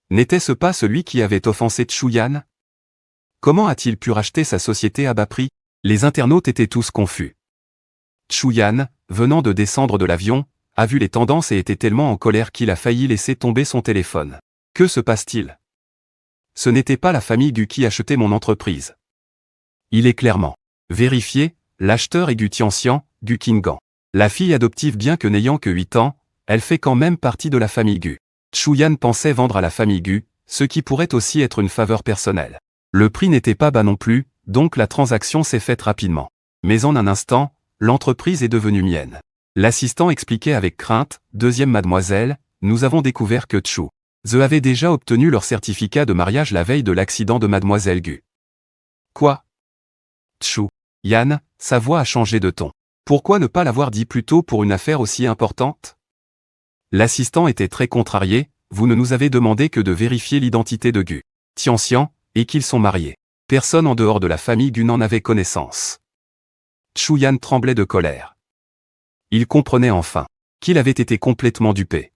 N'était-ce pas celui qui avait offensé Chu Yan? Comment a-t-il pu racheter sa société à bas prix? Les internautes étaient tous confus. Chu Yan, venant de descendre de l'avion, a vu les tendances et était tellement en colère qu'il a failli laisser tomber son téléphone. Que se passe-t-il? Ce n'était pas la famille Gu qui achetait mon entreprise. Il est clairement vérifié, l'acheteur est Gu Tianxian, Gu Qinggan. La fille adoptive, bien que n'ayant que 8 ans, elle fait quand même partie de la famille Gu. Chu Yan pensait vendre à la famille Gu, ce qui pourrait aussi être une faveur personnelle. Le prix n'était pas bas non plus, donc la transaction s'est faite rapidement. Mais en un instant, l'entreprise est devenue mienne. L'assistant expliquait avec crainte, deuxième mademoiselle, nous avons découvert que Chu Ze avait déjà obtenu leur certificat de mariage la veille de l'accident de mademoiselle Gu. Quoi? Chu Yan, sa voix a changé de ton. Pourquoi ne pas l'avoir dit plus tôt pour une affaire aussi importante? L'assistant était très contrarié, vous ne nous avez demandé que de vérifier l'identité de Gu Tianxian, et qu'ils sont mariés. Personne en dehors de la famille Gu n'en avait connaissance. Chu Yan tremblait de colère. Il comprenait enfin qu'il avait été complètement dupé.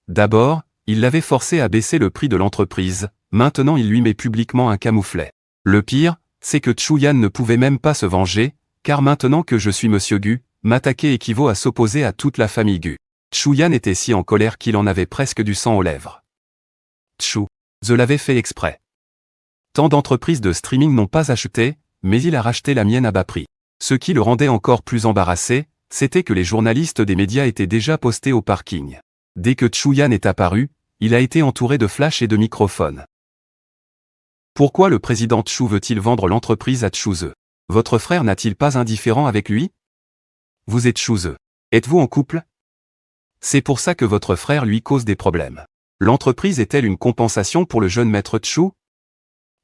D'abord, il l'avait forcé à baisser le prix de l'entreprise, maintenant il lui met publiquement un camouflet. Le pire, c'est que Chu Yan ne pouvait même pas se venger, car maintenant que je suis Monsieur Gu, m'attaquer équivaut à s'opposer à toute la famille Gu. Chu-Yan était si en colère qu'il en avait presque du sang aux lèvres. Tchou, je l'avais fait exprès. Tant d'entreprises de streaming n'ont pas acheté, mais il a racheté la mienne à bas prix. Ce qui le rendait encore plus embarrassé, c'était que les journalistes des médias étaient déjà postés au parking. Dès que Chu-Yan est apparu, il a été entouré de flashs et de microphones. Pourquoi le président Tchou veut-il vendre l'entreprise à Tchouze? Votre frère n'a-t-il pas indifférent avec lui? Vous êtes Tchouze. Êtes-vous en couple? C'est pour ça que votre frère lui cause des problèmes. L'entreprise est-elle une compensation pour le jeune maître Tchou?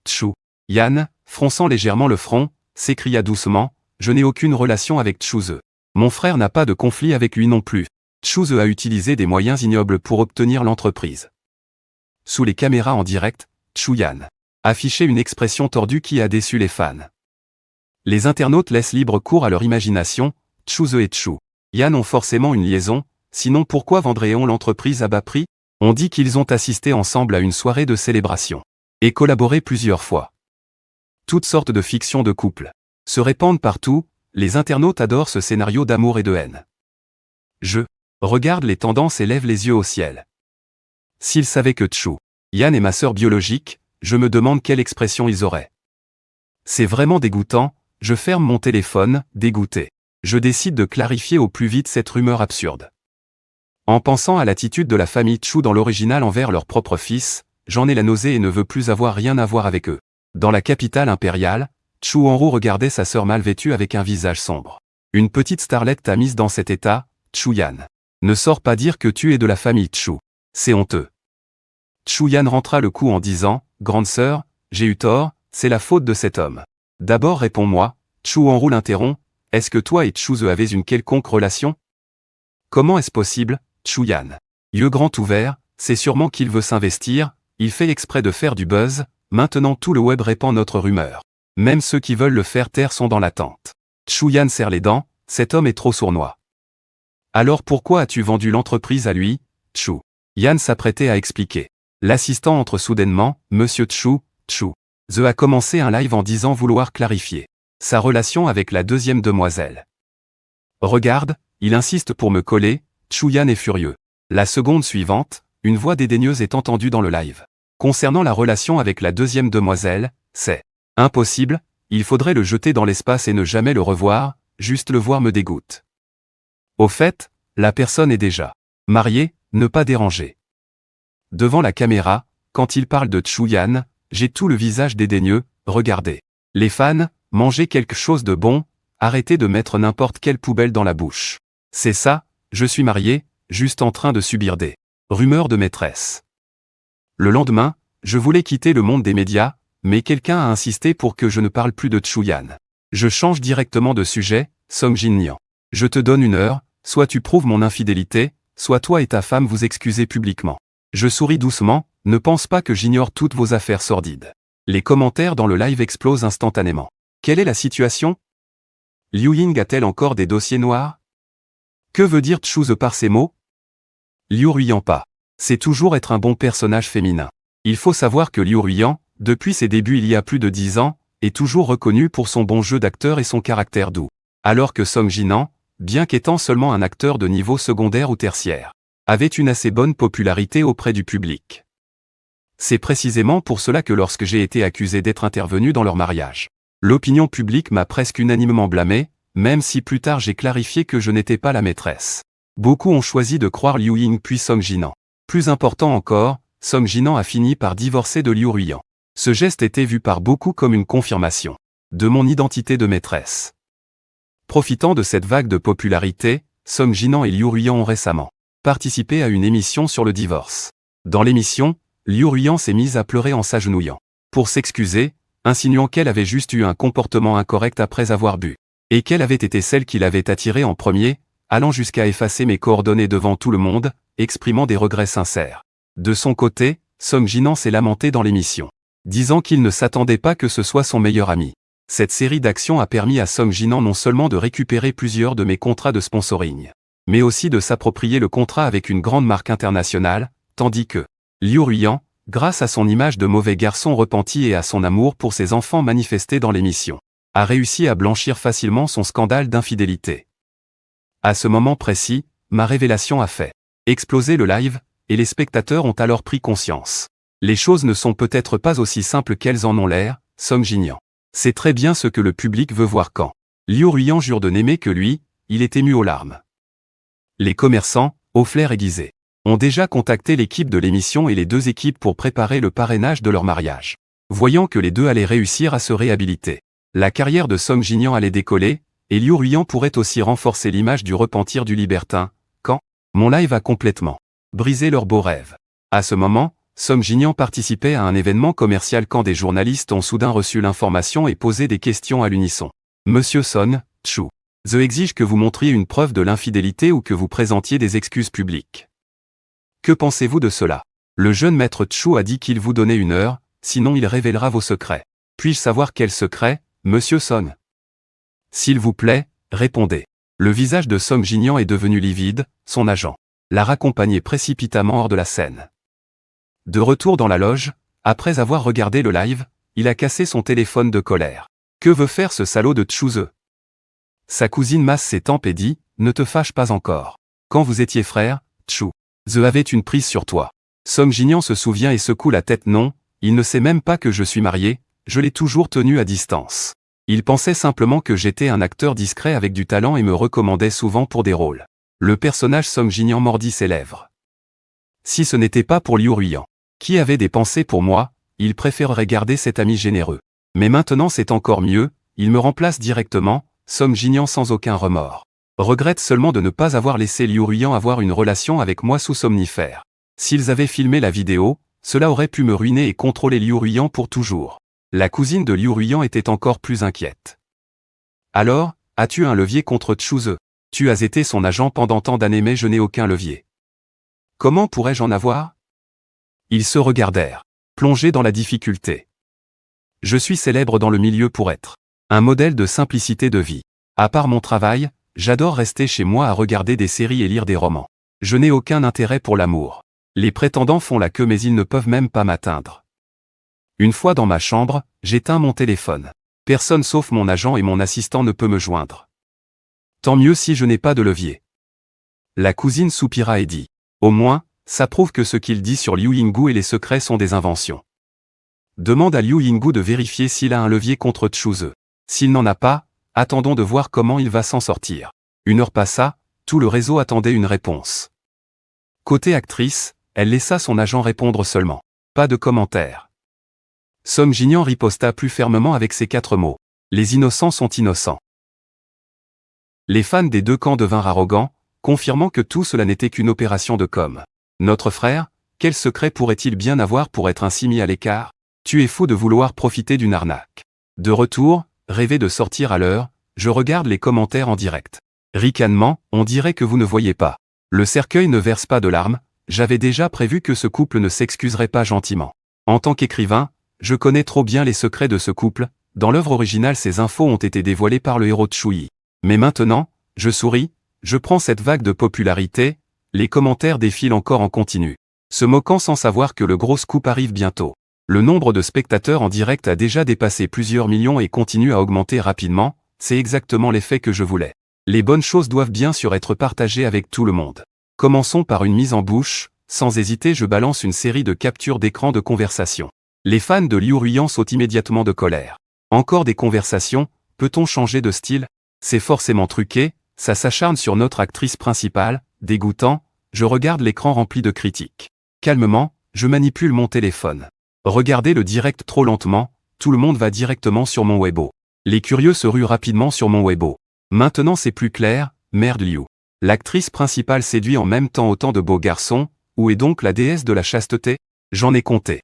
Tchou. Yan, fronçant légèrement le front, s'écria doucement, je n'ai aucune relation avec Tchouze. Mon frère n'a pas de conflit avec lui non plus. Tchouze a utilisé des moyens ignobles pour obtenir l'entreprise. Sous les caméras en direct, Chu-Yan affichait une expression tordue qui a déçu les fans. Les internautes laissent libre cours à leur imagination, Tchouze et Chu-Yan ont forcément une liaison, sinon pourquoi vendrait-on l'entreprise à bas prix? On dit qu'ils ont assisté ensemble à une soirée de célébration. Et collaboré plusieurs fois. Toutes sortes de fictions de couple se répandent partout, les internautes adorent ce scénario d'amour et de haine. Je regarde les tendances et lève les yeux au ciel. S'ils savaient que Chu-Yan est ma sœur biologique, je me demande quelle expression ils auraient. C'est vraiment dégoûtant, je ferme mon téléphone, dégoûté. Je décide de clarifier au plus vite cette rumeur absurde. En pensant à l'attitude de la famille Tchou dans l'original envers leur propre fils, j'en ai la nausée et ne veux plus avoir rien à voir avec eux. Dans la capitale impériale, Chu Hanru regardait sa sœur mal vêtue avec un visage sombre. Une petite starlette t'a mise dans cet état, Chu-Yan. Ne sors pas dire que tu es de la famille Tchou. C'est honteux. Chu-Yan rentra le coup en disant, grande sœur, j'ai eu tort, c'est la faute de cet homme. D'abord réponds-moi, Chu Hanru l'interrompt, est-ce que toi et Tchouze avez une quelconque relation? Comment est-ce possible, Chu-Yan? Yeux grands ouverts, c'est sûrement qu'il veut s'investir, il fait exprès de faire du buzz, maintenant tout le web répand notre rumeur. Même ceux qui veulent le faire taire sont dans l'attente. Chu-Yan serre les dents, cet homme est trop sournois. Alors pourquoi as-tu vendu l'entreprise à lui, Chu-Yan s'apprêtait à expliquer. L'assistant entre soudainement, Monsieur Tchouze a commencé un live en disant vouloir clarifier sa relation avec la deuxième demoiselle. Regarde, il insiste pour me coller, Chu-Yan est furieux. La seconde suivante, une voix dédaigneuse est entendue dans le live. Concernant la relation avec la deuxième demoiselle, c'est impossible, il faudrait le jeter dans l'espace et ne jamais le revoir, juste le voir me dégoûte. Au fait, la personne est déjà mariée, ne pas déranger. Devant la caméra, quand il parle de Chu-Yan, j'ai tout le visage dédaigneux, regardez. Les fans, mangez quelque chose de bon, arrêtez de mettre n'importe quelle poubelle dans la bouche. C'est ça, je suis marié, juste en train de subir des rumeurs de maîtresse. Le lendemain, je voulais quitter le monde des médias, mais quelqu'un a insisté pour que je ne parle plus de Chu-Yan. Je change directement de sujet, Song Jin-Nian. Je te donne 1 heure, soit tu prouves mon infidélité, soit toi et ta femme vous excusez publiquement. Je souris doucement, ne pense pas que j'ignore toutes vos affaires sordides. Les commentaires dans le live explosent instantanément. Quelle est la situation? Liu Ying a-t-elle encore des dossiers noirs? Que veut dire Tchouze par ces mots? Liu Ruiyan pas. C'est toujours être un bon personnage féminin. Il faut savoir que Liu Ruiyan, depuis ses débuts il y a plus de 10 ans, est toujours reconnu pour son bon jeu d'acteur et son caractère doux. Alors que Song Jinan, bien qu'étant seulement un acteur de niveau secondaire ou tertiaire, avait une assez bonne popularité auprès du public. C'est précisément pour cela que lorsque j'ai été accusé d'être intervenu dans leur mariage, l'opinion publique m'a presque unanimement blâmé, même si plus tard j'ai clarifié que je n'étais pas la maîtresse. Beaucoup ont choisi de croire Liu Ying puis Song Jinan. Plus important encore, Song Jinan a fini par divorcer de Liu Ruiyan. Ce geste était vu par beaucoup comme une confirmation de mon identité de maîtresse. Profitant de cette vague de popularité, Song Jinan et Liu Ruiyan ont récemment participé à une émission sur le divorce. Dans l'émission, Liu Ruiyan s'est mise à pleurer en s'agenouillant pour s'excuser, insinuant qu'elle avait juste eu un comportement incorrect après avoir bu, et qu'elle avait été celle qui l'avait attiré en premier, allant jusqu'à effacer mes coordonnées devant tout le monde, exprimant des regrets sincères. De son côté, Song Jinan s'est lamenté dans l'émission, disant qu'il ne s'attendait pas que ce soit son meilleur ami. Cette série d'actions a permis à Song Jinan non seulement de récupérer plusieurs de mes contrats de sponsoring, mais aussi de s'approprier le contrat avec une grande marque internationale, tandis que Liu Ruiyan, grâce à son image de mauvais garçon repenti et à son amour pour ses enfants manifesté dans l'émission, a réussi à blanchir facilement son scandale d'infidélité. À ce moment précis, ma révélation a fait Explosé le live, et les spectateurs ont alors pris conscience. Les choses ne sont peut-être pas aussi simples qu'elles en ont l'air, Song Jinyan. C'est très bien ce que le public veut voir quand Liu Ruiyan jure de n'aimer que lui, il est ému aux larmes. Les commerçants, au flair aiguisé, ont déjà contacté l'équipe de l'émission et les deux équipes pour préparer le parrainage de leur mariage. Voyant que les deux allaient réussir à se réhabiliter, la carrière de Song Jinyan allait décoller, et Liu Ruiyan pourrait aussi renforcer l'image du repentir du libertin, quand mon live a complètement brisé leur beau rêve. À ce moment, Song Jinyan participait à un événement commercial quand des journalistes ont soudain reçu l'information et posé des questions à l'unisson. Monsieur Son, Chu, The exige que vous montriez une preuve de l'infidélité ou que vous présentiez des excuses publiques. Que pensez-vous de cela? Le jeune maître Chu a dit qu'il vous donnait 1 heure, sinon il révélera vos secrets. Puis-je savoir quels secrets, monsieur Son? S'il vous plaît, répondez. Le visage de Song Jinyan est devenu livide, son agent l'a raccompagné précipitamment hors de la scène. De retour dans la loge, après avoir regardé le live, il a cassé son téléphone de colère. Que veut faire ce salaud de Chu-ze? Sa cousine masse ses tempes et dit, ne te fâche pas encore. Quand vous étiez frères, Chu-ze avait une prise sur toi. Song Jinyan se souvient et secoue la tête. Non, il ne sait même pas que je suis marié, je l'ai toujours tenu à distance. Il pensait simplement que j'étais un acteur discret avec du talent et me recommandait souvent pour des rôles. Le personnage Song Jinyan mordit ses lèvres. Si ce n'était pas pour Liu Ruiyan, qui avait des pensées pour moi, il préférerait garder cet ami généreux. Mais maintenant c'est encore mieux, il me remplace directement, Song Jinyan sans aucun remords. Regrette seulement de ne pas avoir laissé Liu Ruiyan avoir une relation avec moi sous somnifère. S'ils avaient filmé la vidéo, cela aurait pu me ruiner et contrôler Liu Ruiyan pour toujours. La cousine de Liu Ruiyan était encore plus inquiète. Alors, as-tu un levier contre Chu-ze? Tu as été son agent pendant tant d'années mais je n'ai aucun levier. Comment pourrais-je en avoir? Ils se regardèrent, plongés dans la difficulté. Je suis célèbre dans le milieu pour être un modèle de simplicité de vie. À part mon travail, j'adore rester chez moi à regarder des séries et lire des romans. Je n'ai aucun intérêt pour l'amour. Les prétendants font la queue mais ils ne peuvent même pas m'atteindre. Une fois dans ma chambre, j'éteins mon téléphone. Personne sauf mon agent et mon assistant ne peut me joindre. Tant mieux si je n'ai pas de levier. La cousine soupira et dit. Au moins, ça prouve que ce qu'il dit sur Liu Yinggu et les secrets sont des inventions. Demande à Liu Yinggu de vérifier s'il a un levier contre Chu-ze. S'il n'en a pas, attendons de voir comment il va s'en sortir. 1 heure passa, tout le réseau attendait une réponse. Côté actrice, elle laissa son agent répondre seulement. Pas de commentaire. Song Jinyan riposta plus fermement avec ces 4 mots. Les innocents sont innocents. Les fans des deux camps devinrent arrogants, confirmant que tout cela n'était qu'une opération de com. Notre frère, quel secret pourrait-il bien avoir pour être ainsi mis à l'écart? Tu es fou de vouloir profiter d'une arnaque. De retour, rêver de sortir à l'heure, je regarde les commentaires en direct. Ricanement, on dirait que vous ne voyez pas. Le cercueil ne verse pas de larmes, j'avais déjà prévu que ce couple ne s'excuserait pas gentiment. En tant qu'écrivain, je connais trop bien les secrets de ce couple, dans l'œuvre originale ces infos ont été dévoilées par le héros Chu-yi. Mais maintenant, je souris, je prends cette vague de popularité, les commentaires défilent encore en continu. Se moquant sans savoir que le gros scoop arrive bientôt. Le nombre de spectateurs en direct a déjà dépassé plusieurs millions et continue à augmenter rapidement, c'est exactement l'effet que je voulais. Les bonnes choses doivent bien sûr être partagées avec tout le monde. Commençons par une mise en bouche, sans hésiter je balance une série de captures d'écran de conversation. Les fans de Liu Ruiyan sautent immédiatement de colère. Encore des conversations, peut-on changer de style? C'est forcément truqué, ça s'acharne sur notre actrice principale, dégoûtant, je regarde l'écran rempli de critiques. Calmement, je manipule mon téléphone. Regardez le direct trop lentement, tout le monde va directement sur mon Weibo. Les curieux se ruent rapidement sur mon Weibo. Maintenant c'est plus clair, merde Liu. L'actrice principale séduit en même temps autant de beaux garçons, où est donc la déesse de la chasteté? J'en ai compté.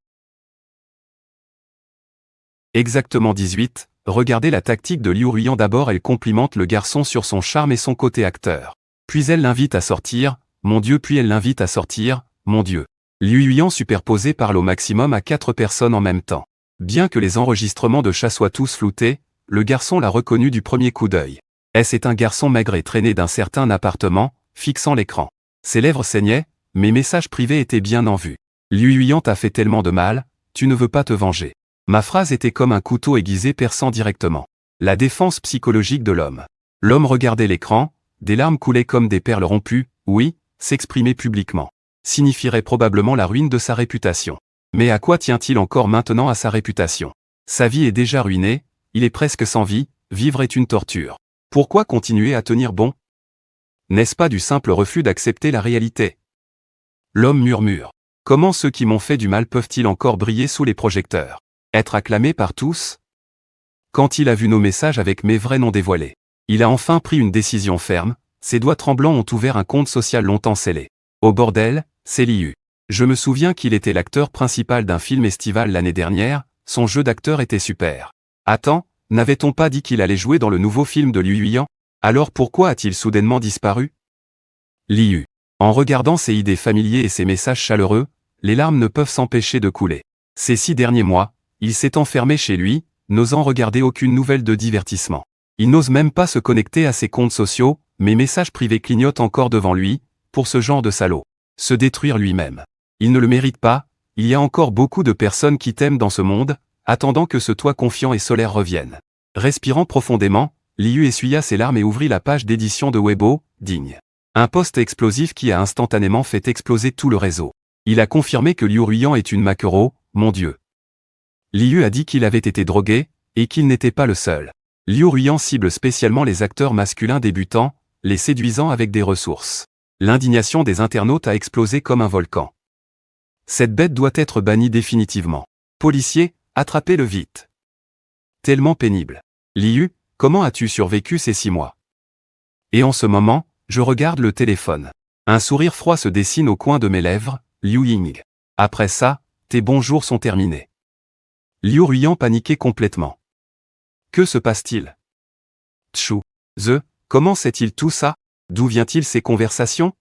Exactement 18, regardez la tactique de Liu Ruiyan. D'abord elle complimente le garçon sur son charme et son côté acteur. Puis elle l'invite à sortir, mon Dieu, puis elle l'invite à sortir, mon Dieu. Liu Ruiyan superposé parle au maximum à 4 personnes en même temps. Bien que les enregistrements de chat soient tous floutés, le garçon l'a reconnu du premier coup d'œil. C'est un garçon maigre et traîné d'un certain appartement, fixant l'écran. Ses lèvres saignaient, mes messages privés étaient bien en vue. Liu Ruiyan t'a fait tellement de mal, tu ne veux pas te venger. Ma phrase était comme un couteau aiguisé perçant directement. La défense psychologique de l'homme. L'homme regardait l'écran, des larmes coulaient comme des perles rompues, oui, s'exprimer publiquement, signifierait probablement la ruine de sa réputation. Mais à quoi tient-il encore maintenant à sa réputation? Sa vie est déjà ruinée, il est presque sans vie, vivre est une torture. Pourquoi continuer à tenir bon? N'est-ce pas du simple refus d'accepter la réalité? L'homme murmure. Comment ceux qui m'ont fait du mal peuvent-ils encore briller sous les projecteurs? Être acclamés par tous? Quand il a vu nos messages avec mes vrais noms dévoilés, il a enfin pris une décision ferme, ses doigts tremblants ont ouvert un compte social longtemps scellé. Au bordel, c'est Liu. Je me souviens qu'il était l'acteur principal d'un film estival l'année dernière, son jeu d'acteur était super. Attends, n'avait-on pas dit qu'il allait jouer dans le nouveau film de Liu Yuyan? Alors pourquoi a-t-il soudainement disparu? Liu. En regardant ses idées familiers et ses messages chaleureux, les larmes ne peuvent s'empêcher de couler. Ces 6 derniers mois, il s'est enfermé chez lui, n'osant regarder aucune nouvelle de divertissement. Il n'ose même pas se connecter à ses comptes sociaux, mes messages privés clignotent encore devant lui, pour ce genre de salaud. Se détruire lui-même. Il ne le mérite pas, il y a encore beaucoup de personnes qui t'aiment dans ce monde, attendant que ce toi confiant et solaire revienne. Respirant profondément, Liu essuya ses larmes et ouvrit la page d'édition de Weibo, digne. Un post explosif qui a instantanément fait exploser tout le réseau. Il a confirmé que Liu Ruyan est une maquereau, mon Dieu. Liu a dit qu'il avait été drogué, et qu'il n'était pas le seul. Liu Ruyan cible spécialement les acteurs masculins débutants, les séduisant avec des ressources. L'indignation des internautes a explosé comme un volcan. Cette bête doit être bannie définitivement. Policier, attrapez-le vite. Tellement pénible. Liu, comment as-tu survécu ces 6 mois? Et en ce moment, je regarde le téléphone. Un sourire froid se dessine au coin de mes lèvres, Liu Ying. Après ça, tes bons jours sont terminés. Liu Ruyan paniquait complètement. Que se passe-t-il? Tchou. Comment sait-il tout ça? D'où vient-il ces conversations?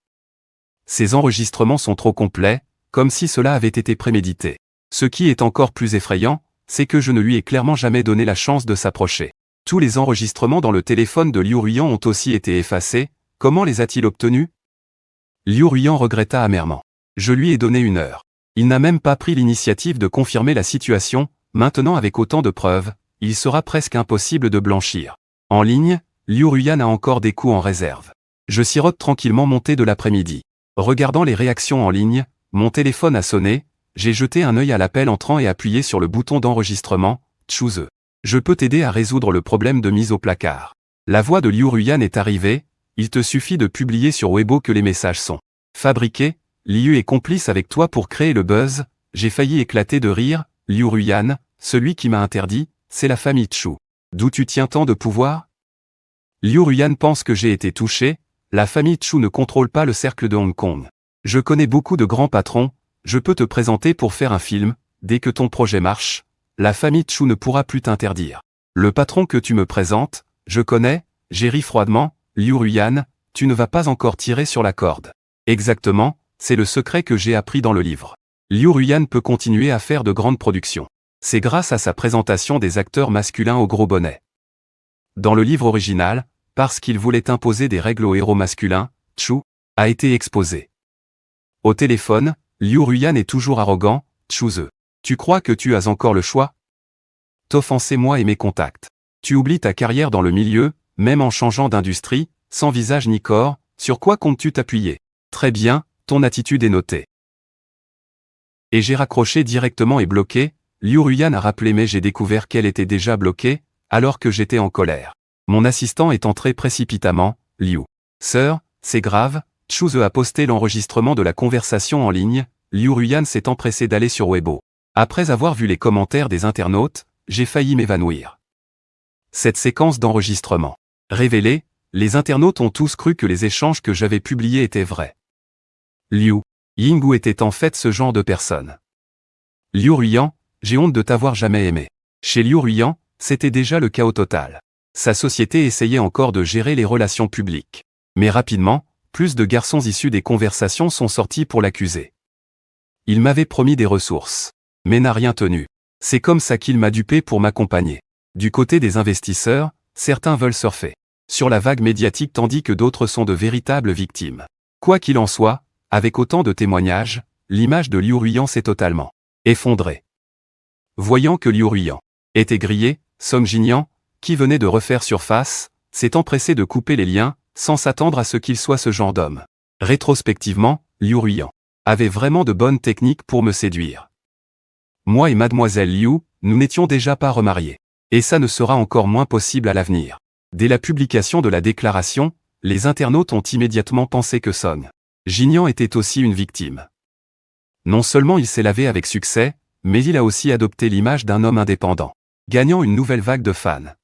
Ces enregistrements sont trop complets, comme si cela avait été prémédité. Ce qui est encore plus effrayant, c'est que je ne lui ai clairement jamais donné la chance de s'approcher. Tous les enregistrements dans le téléphone de Liu Ruyan ont aussi été effacés, comment les a-t-il obtenus? Liu Ruyan regretta amèrement. Je lui ai donné 1 heure. Il n'a même pas pris l'initiative de confirmer la situation, maintenant avec autant de preuves, il sera presque impossible de blanchir. En ligne, Liu Ruyan a encore des coups en réserve. Je sirote tranquillement mon thé de l'après-midi. Regardant les réactions en ligne, mon téléphone a sonné, j'ai jeté un œil à l'appel entrant et appuyé sur le bouton d'enregistrement, Choose. Je peux t'aider à résoudre le problème de mise au placard. La voix de Liu Ruyan est arrivée, il te suffit de publier sur Weibo que les messages sont fabriqués, Liu est complice avec toi pour créer le buzz, j'ai failli éclater de rire, Liu Ruyan, celui qui m'a interdit, c'est la famille Chu. D'où tu tiens tant de pouvoir? Liu Ruyan pense que j'ai été touché, la famille Chu ne contrôle pas le cercle de Hong Kong. Je connais beaucoup de grands patrons, je peux te présenter pour faire un film, dès que ton projet marche, la famille Chu ne pourra plus t'interdire. Le patron que tu me présentes, je connais, j'ai ri froidement, Liu Ruyan, tu ne vas pas encore tirer sur la corde. Exactement, c'est le secret que j'ai appris dans le livre. Liu Ruyan peut continuer à faire de grandes productions. C'est grâce à sa présentation des acteurs masculins au gros bonnet. Dans le livre original, parce qu'il voulait imposer des règles aux héros masculins, Chu a été exposé. Au téléphone, Liu Ruyan est toujours arrogant, Choose. Tu crois que tu as encore le choix? T'offenser moi et mes contacts. Tu oublies ta carrière dans le milieu, même en changeant d'industrie, sans visage ni corps, sur quoi comptes-tu t'appuyer? Très bien, ton attitude est notée. Et j'ai raccroché directement et bloqué, Liu Ruyan a rappelé mais j'ai découvert qu'elle était déjà bloquée, alors que j'étais en colère. Mon assistant est entré précipitamment, Liu. Sœur, c'est grave, Choose a posté l'enregistrement de la conversation en ligne, Liu Ruyan s'est empressé d'aller sur Weibo. Après avoir vu les commentaires des internautes, j'ai failli m'évanouir. Cette séquence d'enregistrement révélée, les internautes ont tous cru que les échanges que j'avais publiés étaient vrais. Liu Yingwu était en fait ce genre de personne. Liu Ruyan, j'ai honte de t'avoir jamais aimé. Chez Liu Ruyan, c'était déjà le chaos total. Sa société essayait encore de gérer les relations publiques. Mais rapidement, plus de garçons issus des conversations sont sortis pour l'accuser. Il m'avait promis des ressources, mais n'a rien tenu. C'est comme ça qu'il m'a dupé pour m'accompagner. Du côté des investisseurs, certains veulent surfer sur la vague médiatique tandis que d'autres sont de véritables victimes. Quoi qu'il en soit, avec autant de témoignages, l'image de Liu Ruyan s'est totalement effondrée. Voyant que Liu Ruyan était grillé, Song Jinyan, qui venait de refaire surface, s'est empressé de couper les liens, sans s'attendre à ce qu'il soit ce genre d'homme. Rétrospectivement, Liu Ruiyan avait vraiment de bonnes techniques pour me séduire. Moi et mademoiselle Liu, nous n'étions déjà pas remariés. Et ça ne sera encore moins possible à l'avenir. Dès la publication de la déclaration, les internautes ont immédiatement pensé que Song Jinyan était aussi une victime. Non seulement il s'est lavé avec succès, mais il a aussi adopté l'image d'un homme indépendant, gagnant une nouvelle vague de fans.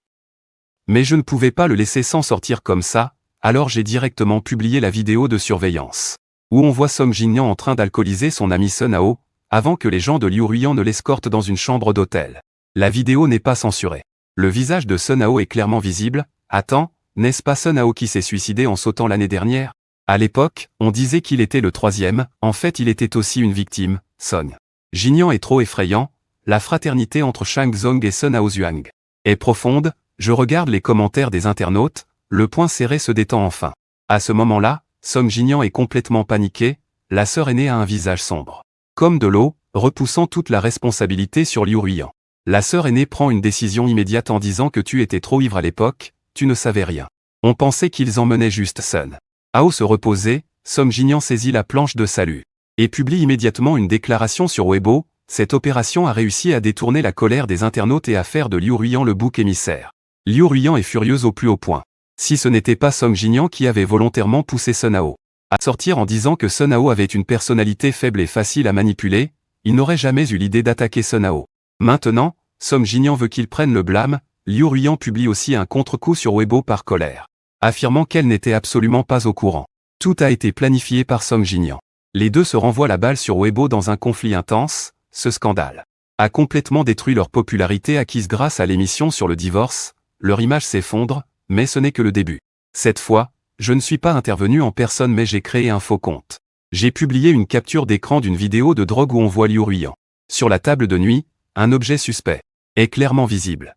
Mais je ne pouvais pas le laisser s'en sortir comme ça, alors j'ai directement publié la vidéo de surveillance, où on voit Song Jinyan en train d'alcooliser son ami Sun Hao, avant que les gens de Liu Ruiyan ne l'escortent dans une chambre d'hôtel. La vidéo n'est pas censurée. Le visage de Sun Hao est clairement visible. Attends, n'est-ce pas Sun Hao qui s'est suicidé en sautant l'année dernière? À l'époque, on disait qu'il était le troisième, en fait il était aussi une victime. Song Jinyan est trop effrayant, la fraternité entre Shang Tsung et Sun Hao Zhuang est profonde, je regarde les commentaires des internautes, le poing serré se détend enfin. À ce moment-là, Song Jinyan est complètement paniqué, la sœur aînée a un visage sombre, comme de l'eau, repoussant toute la responsabilité sur Liu Ruiyan. La sœur aînée prend une décision immédiate en disant que tu étais trop ivre à l'époque, tu ne savais rien. On pensait qu'ils emmenaient juste Sun Hao se reposer, Song Jinyan saisit la planche de salut et publie immédiatement une déclaration sur Weibo. Cette opération a réussi à détourner la colère des internautes et à faire de Liu Ruiyan le bouc émissaire. Liu Ruiyan est furieuse au plus haut point. Si ce n'était pas Song Jinyan qui avait volontairement poussé Sun Hao à sortir en disant que Sun Hao avait une personnalité faible et facile à manipuler, il n'aurait jamais eu l'idée d'attaquer Sun Hao. Maintenant, Song Jinyan veut qu'il prenne le blâme. Liu Ruiyan publie aussi un contre-coup sur Weibo par colère, affirmant qu'elle n'était absolument pas au courant. Tout a été planifié par Song Jinyan. Les deux se renvoient la balle sur Weibo dans un conflit intense. Ce scandale a complètement détruit leur popularité acquise grâce à l'émission sur le divorce. Leur image s'effondre, mais ce n'est que le début. Cette fois, je ne suis pas intervenu en personne mais j'ai créé un faux compte. J'ai publié une capture d'écran d'une vidéo de drogue où on voit Liu Ruiyan. Sur la table de nuit, un objet suspect est clairement visible.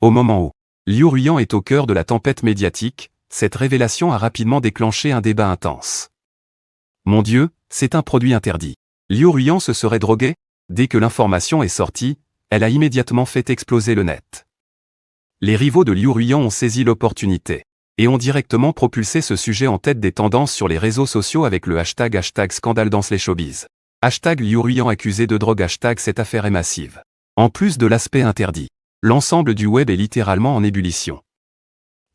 Au moment où Liu Ruiyan est au cœur de la tempête médiatique, cette révélation a rapidement déclenché un débat intense. Mon Dieu, c'est un produit interdit. Liu Ruiyan se serait drogué? Dès que l'information est sortie, elle a immédiatement fait exploser le net. Les rivaux de Liu Ruiyan ont saisi l'opportunité et ont directement propulsé ce sujet en tête des tendances sur les réseaux sociaux avec le hashtag #scandale dans les showbiz. Hashtag Liu Ruiyan accusé de drogue. Hashtag cette affaire est massive. En plus de l'aspect interdit, l'ensemble du web est littéralement en ébullition.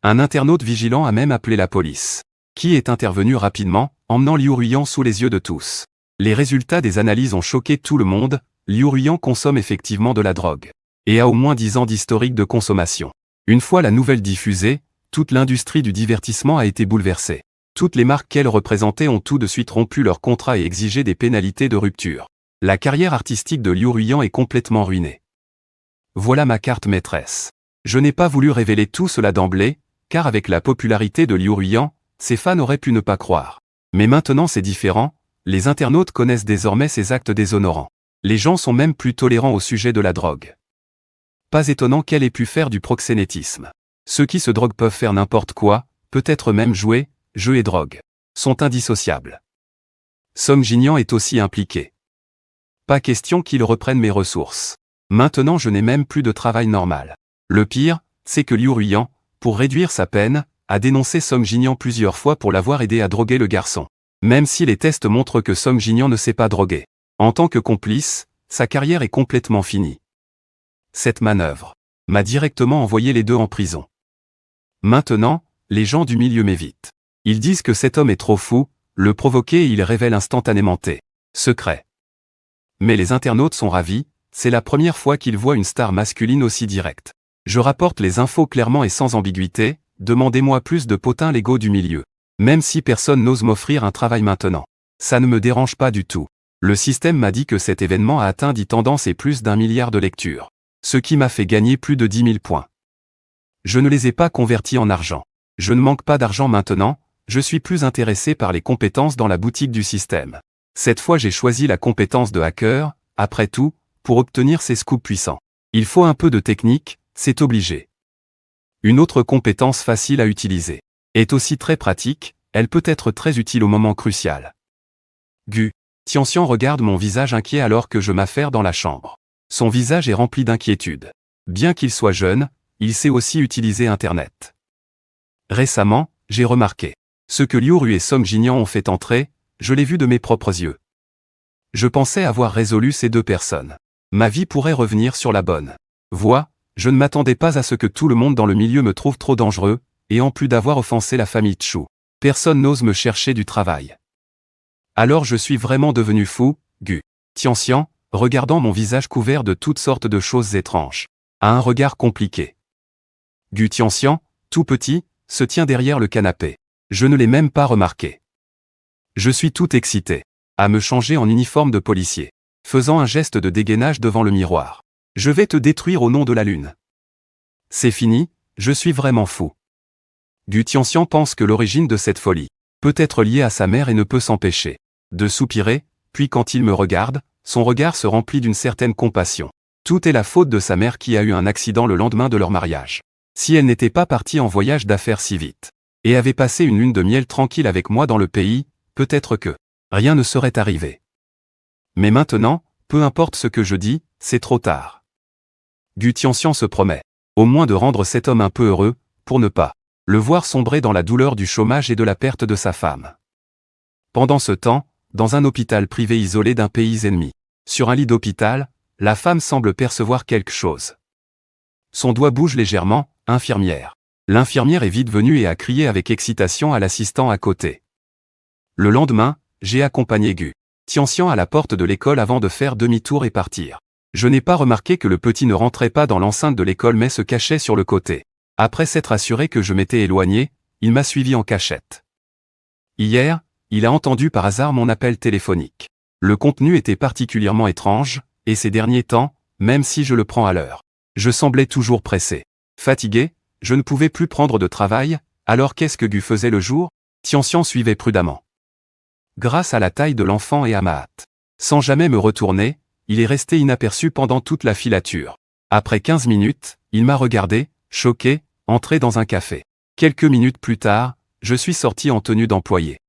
Un internaute vigilant a même appelé la police, qui est intervenue rapidement, emmenant Liu Ruiyan sous les yeux de tous. Les résultats des analyses ont choqué tout le monde. Liu Ruiyan consomme effectivement de la drogue et a au moins 10 ans d'historique de consommation. Une fois la nouvelle diffusée, toute l'industrie du divertissement a été bouleversée. Toutes les marques qu'elle représentait ont tout de suite rompu leur contrat et exigé des pénalités de rupture. La carrière artistique de Liu Ruiyan est complètement ruinée. Voilà ma carte maîtresse. Je n'ai pas voulu révéler tout cela d'emblée, car avec la popularité de Liu Ruiyan, ses fans auraient pu ne pas croire. Mais maintenant c'est différent, les internautes connaissent désormais ses actes déshonorants. Les gens sont même plus tolérants au sujet de la drogue. Pas étonnant qu'elle ait pu faire du proxénétisme. Ceux qui se droguent peuvent faire n'importe quoi, peut-être même jouer, jeux et drogue sont indissociables. Song Jinyan est aussi impliqué. Pas question qu'il reprenne mes ressources. Maintenant je n'ai même plus de travail normal. Le pire, c'est que Liu Ruiyan, pour réduire sa peine, a dénoncé Song Jinyan plusieurs fois pour l'avoir aidé à droguer le garçon. Même si les tests montrent que Song Jinyan ne s'est pas drogué. En tant que complice, sa carrière est complètement finie. Cette manœuvre m'a directement envoyé les deux en prison. Maintenant, les gens du milieu m'évitent. Ils disent que cet homme est trop fou, le provoquer et il révèle instantanément tes secrets. Mais les internautes sont ravis, c'est la première fois qu'ils voient une star masculine aussi directe. Je rapporte les infos clairement et sans ambiguïté, demandez-moi plus de potins légaux du milieu. Même si personne n'ose m'offrir un travail maintenant. Ça ne me dérange pas du tout. Le système m'a dit que cet événement a atteint 10 tendances et plus d'1 milliard de lectures. Ce qui m'a fait gagner plus de 10 000 points. Je ne les ai pas convertis en argent. Je ne manque pas d'argent maintenant, je suis plus intéressé par les compétences dans la boutique du système. Cette fois j'ai choisi la compétence de hacker, après tout, pour obtenir ces scoops puissants. Il faut un peu de technique, c'est obligé. Une autre compétence facile à utiliser est aussi très pratique, elle peut être très utile au moment crucial. Gu Tianxian regarde mon visage inquiet alors que je m'affaire dans la chambre. Son visage est rempli d'inquiétude. Bien qu'il soit jeune, il sait aussi utiliser Internet. Récemment, j'ai remarqué Ce que Liu Ru et Song Jinian ont fait entrer, je l'ai vu de mes propres yeux. Je pensais avoir résolu ces deux personnes. Ma vie pourrait revenir sur la bonne voie, je ne m'attendais pas à ce que tout le monde dans le milieu me trouve trop dangereux, et en plus d'avoir offensé la famille Chu, personne n'ose me chercher du travail. Alors je suis vraiment devenu fou, Gu Tianxian, regardant mon visage couvert de toutes sortes de choses étranges, a un regard compliqué. Gu Tianxian, tout petit, se tient derrière le canapé. Je ne l'ai même pas remarqué. Je suis tout excité à me changer en uniforme de policier, faisant un geste de dégainage devant le miroir. Je vais te détruire au nom de la lune. C'est fini, je suis vraiment fou. Gu Tianxian pense que l'origine de cette folie peut être liée à sa mère et ne peut s'empêcher de soupirer, puis quand il me regarde, son regard se remplit d'une certaine compassion. Tout est la faute de sa mère qui a eu un accident le lendemain de leur mariage. Si elle n'était pas partie en voyage d'affaires si vite, et avait passé une lune de miel tranquille avec moi dans le pays, peut-être que rien ne serait arrivé. Mais maintenant, peu importe ce que je dis, c'est trop tard. Gu Tianxian se promet, au moins de rendre cet homme un peu heureux, pour ne pas le voir sombrer dans la douleur du chômage et de la perte de sa femme. Pendant ce temps, dans un hôpital privé isolé d'un pays ennemi, sur un lit d'hôpital, la femme semble percevoir quelque chose. Son doigt bouge légèrement, infirmière. L'infirmière est vite venue et a crié avec excitation à l'assistant à côté. Le lendemain, j'ai accompagné Gu Tianxian à la porte de l'école avant de faire demi-tour et partir. Je n'ai pas remarqué que le petit ne rentrait pas dans l'enceinte de l'école mais se cachait sur le côté. Après s'être assuré que je m'étais éloigné, il m'a suivi en cachette. Hier, il a entendu par hasard mon appel téléphonique. Le contenu était particulièrement étrange, et ces derniers temps, même si je le prends à l'heure, je semblais toujours pressé. Fatigué, je ne pouvais plus prendre de travail, alors qu'est-ce que Gu faisait le jour? Tianxian suivait prudemment. Grâce à la taille de l'enfant et à ma hâte, sans jamais me retourner, il est resté inaperçu pendant toute la filature. Après 15 minutes, il m'a regardé, choqué, entré dans un café. Quelques minutes plus tard, je suis sorti en tenue d'employé.